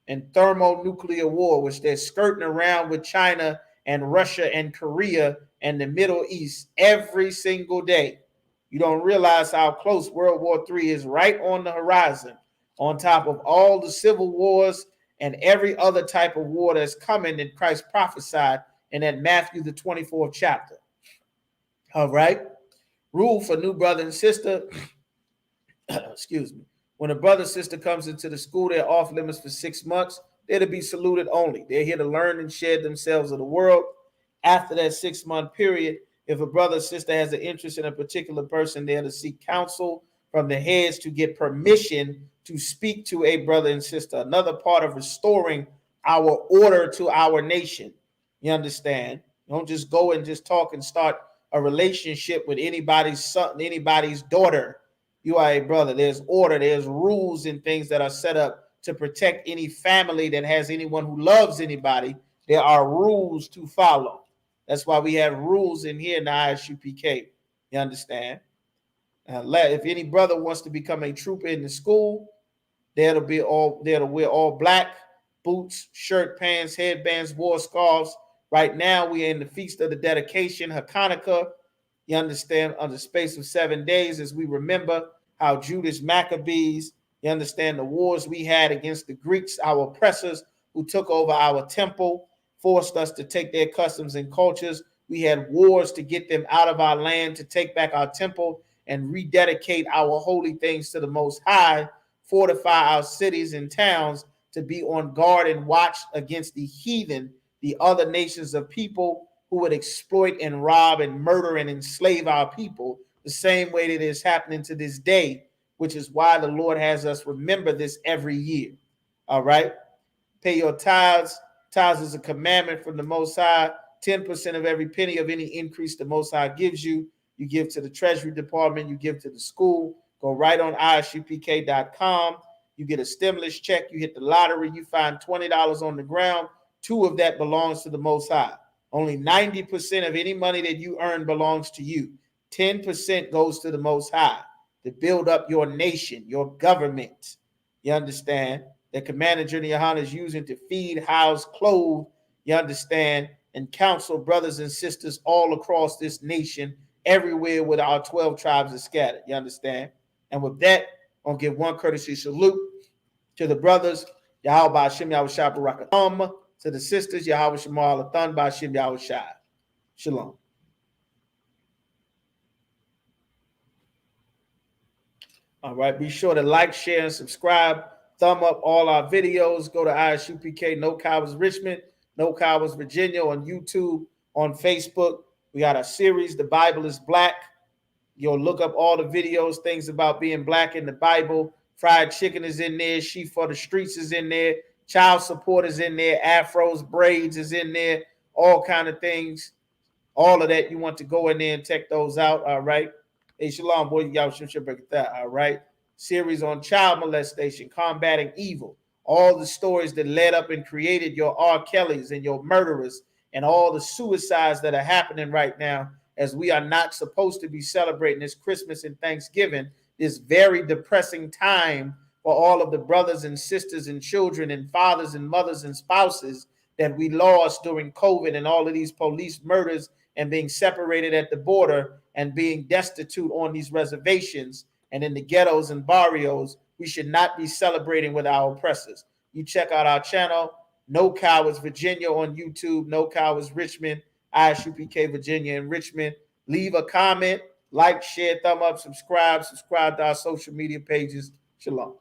and thermonuclear war, which they're skirting around with China and Russia and Korea and the Middle East every single day. You don't realize how close World War III is right on the horizon, on top of all the civil wars and every other type of war that's coming that Christ prophesied in that Matthew, the 24th chapter. All right. Rule for new brother and sister. Excuse me. When a brother and sister comes into the school, they're off limits for 6 months. They're to be saluted only. They're here to learn and shed themselves of the world. After that 6-month period, if a brother or sister has an interest in a particular person, they're to seek counsel from the heads to get permission to speak to a brother and sister. Another part of restoring our order to our nation. You understand? Don't just go and just talk and start a relationship with anybody's son, anybody's daughter. You are a brother. There's order. There's rules and things that are set up to protect any family that has anyone who loves anybody. There are rules to follow. That's why we have rules in here in the ISUPK. You understand? If any brother wants to become a trooper in the school, they'll wear all black, boots, shirt, pants, headbands, war scarves. Right now, we are in the Feast of the Dedication, Hanukkah. You understand, on the space of 7 days, as we remember how Judas Maccabees, you understand the wars we had against the Greeks, our oppressors who took over our temple, forced us to take their customs and cultures. We had wars to get them out of our land, to take back our temple and rededicate our holy things to the Most High, fortify our cities and towns to be on guard and watch against the heathen, the other nations of people who would exploit and rob and murder and enslave our people the same way that is happening to this day, which is why the Lord has us remember this every year. All right? Pay your tithes. Tithes is a commandment from the Most High. 10% of every penny of any increase the Most High gives you, you give to the Treasury Department, you give to the school. Go right on ISUPK.com. You get a stimulus check, you hit the lottery, you find $20 on the ground. 2 of that belongs to the Most High. Only 90% of any money that you earn belongs to you. 10% goes to the Most High to build up your nation, your government. You understand? That Commander General Yohana is using to feed, house, clothe, you understand, and counsel brothers and sisters all across this nation, everywhere with our 12 tribes are scattered. You understand? And with that, I'm going to give one courtesy salute to the brothers, Yahweh Hashem Yahweh Shai Barakatam, to the sisters, Yahweh Shemal Athan Bashim Yahweh Shai. Shalom. All right, be sure to like, share, and subscribe. Thumb up all our videos. Go to ISUPK, No Cowards Richmond, No Cowards Virginia on YouTube, on Facebook. We got a series, The Bible is Black. You'll look up all the videos, things about being black in the Bible. Fried chicken is in there. Sheep for the Streets is in there. Child support is in there. Afros, braids is in there. All kind of things. All of that, you want to go in there and check those out. All right. Hey, shalom, boy. Y'all should break that. All right. Series on child molestation, combating evil. All the stories that led up and created your R. Kellys and your murderers and all the suicides that are happening right now, as we are not supposed to be celebrating this Christmas and Thanksgiving, this very depressing time for all of the brothers and sisters and children and fathers and mothers and spouses that we lost during COVID and all of these police murders and being separated at the border and being destitute on these reservations and in the ghettos and barrios. We should not be celebrating with our oppressors. You check out our channel, No Cowards Virginia on YouTube, No Cowards Richmond, ISUPK Virginia and Richmond. Leave a comment, like, share, thumb up, subscribe to our social media pages. Shalom.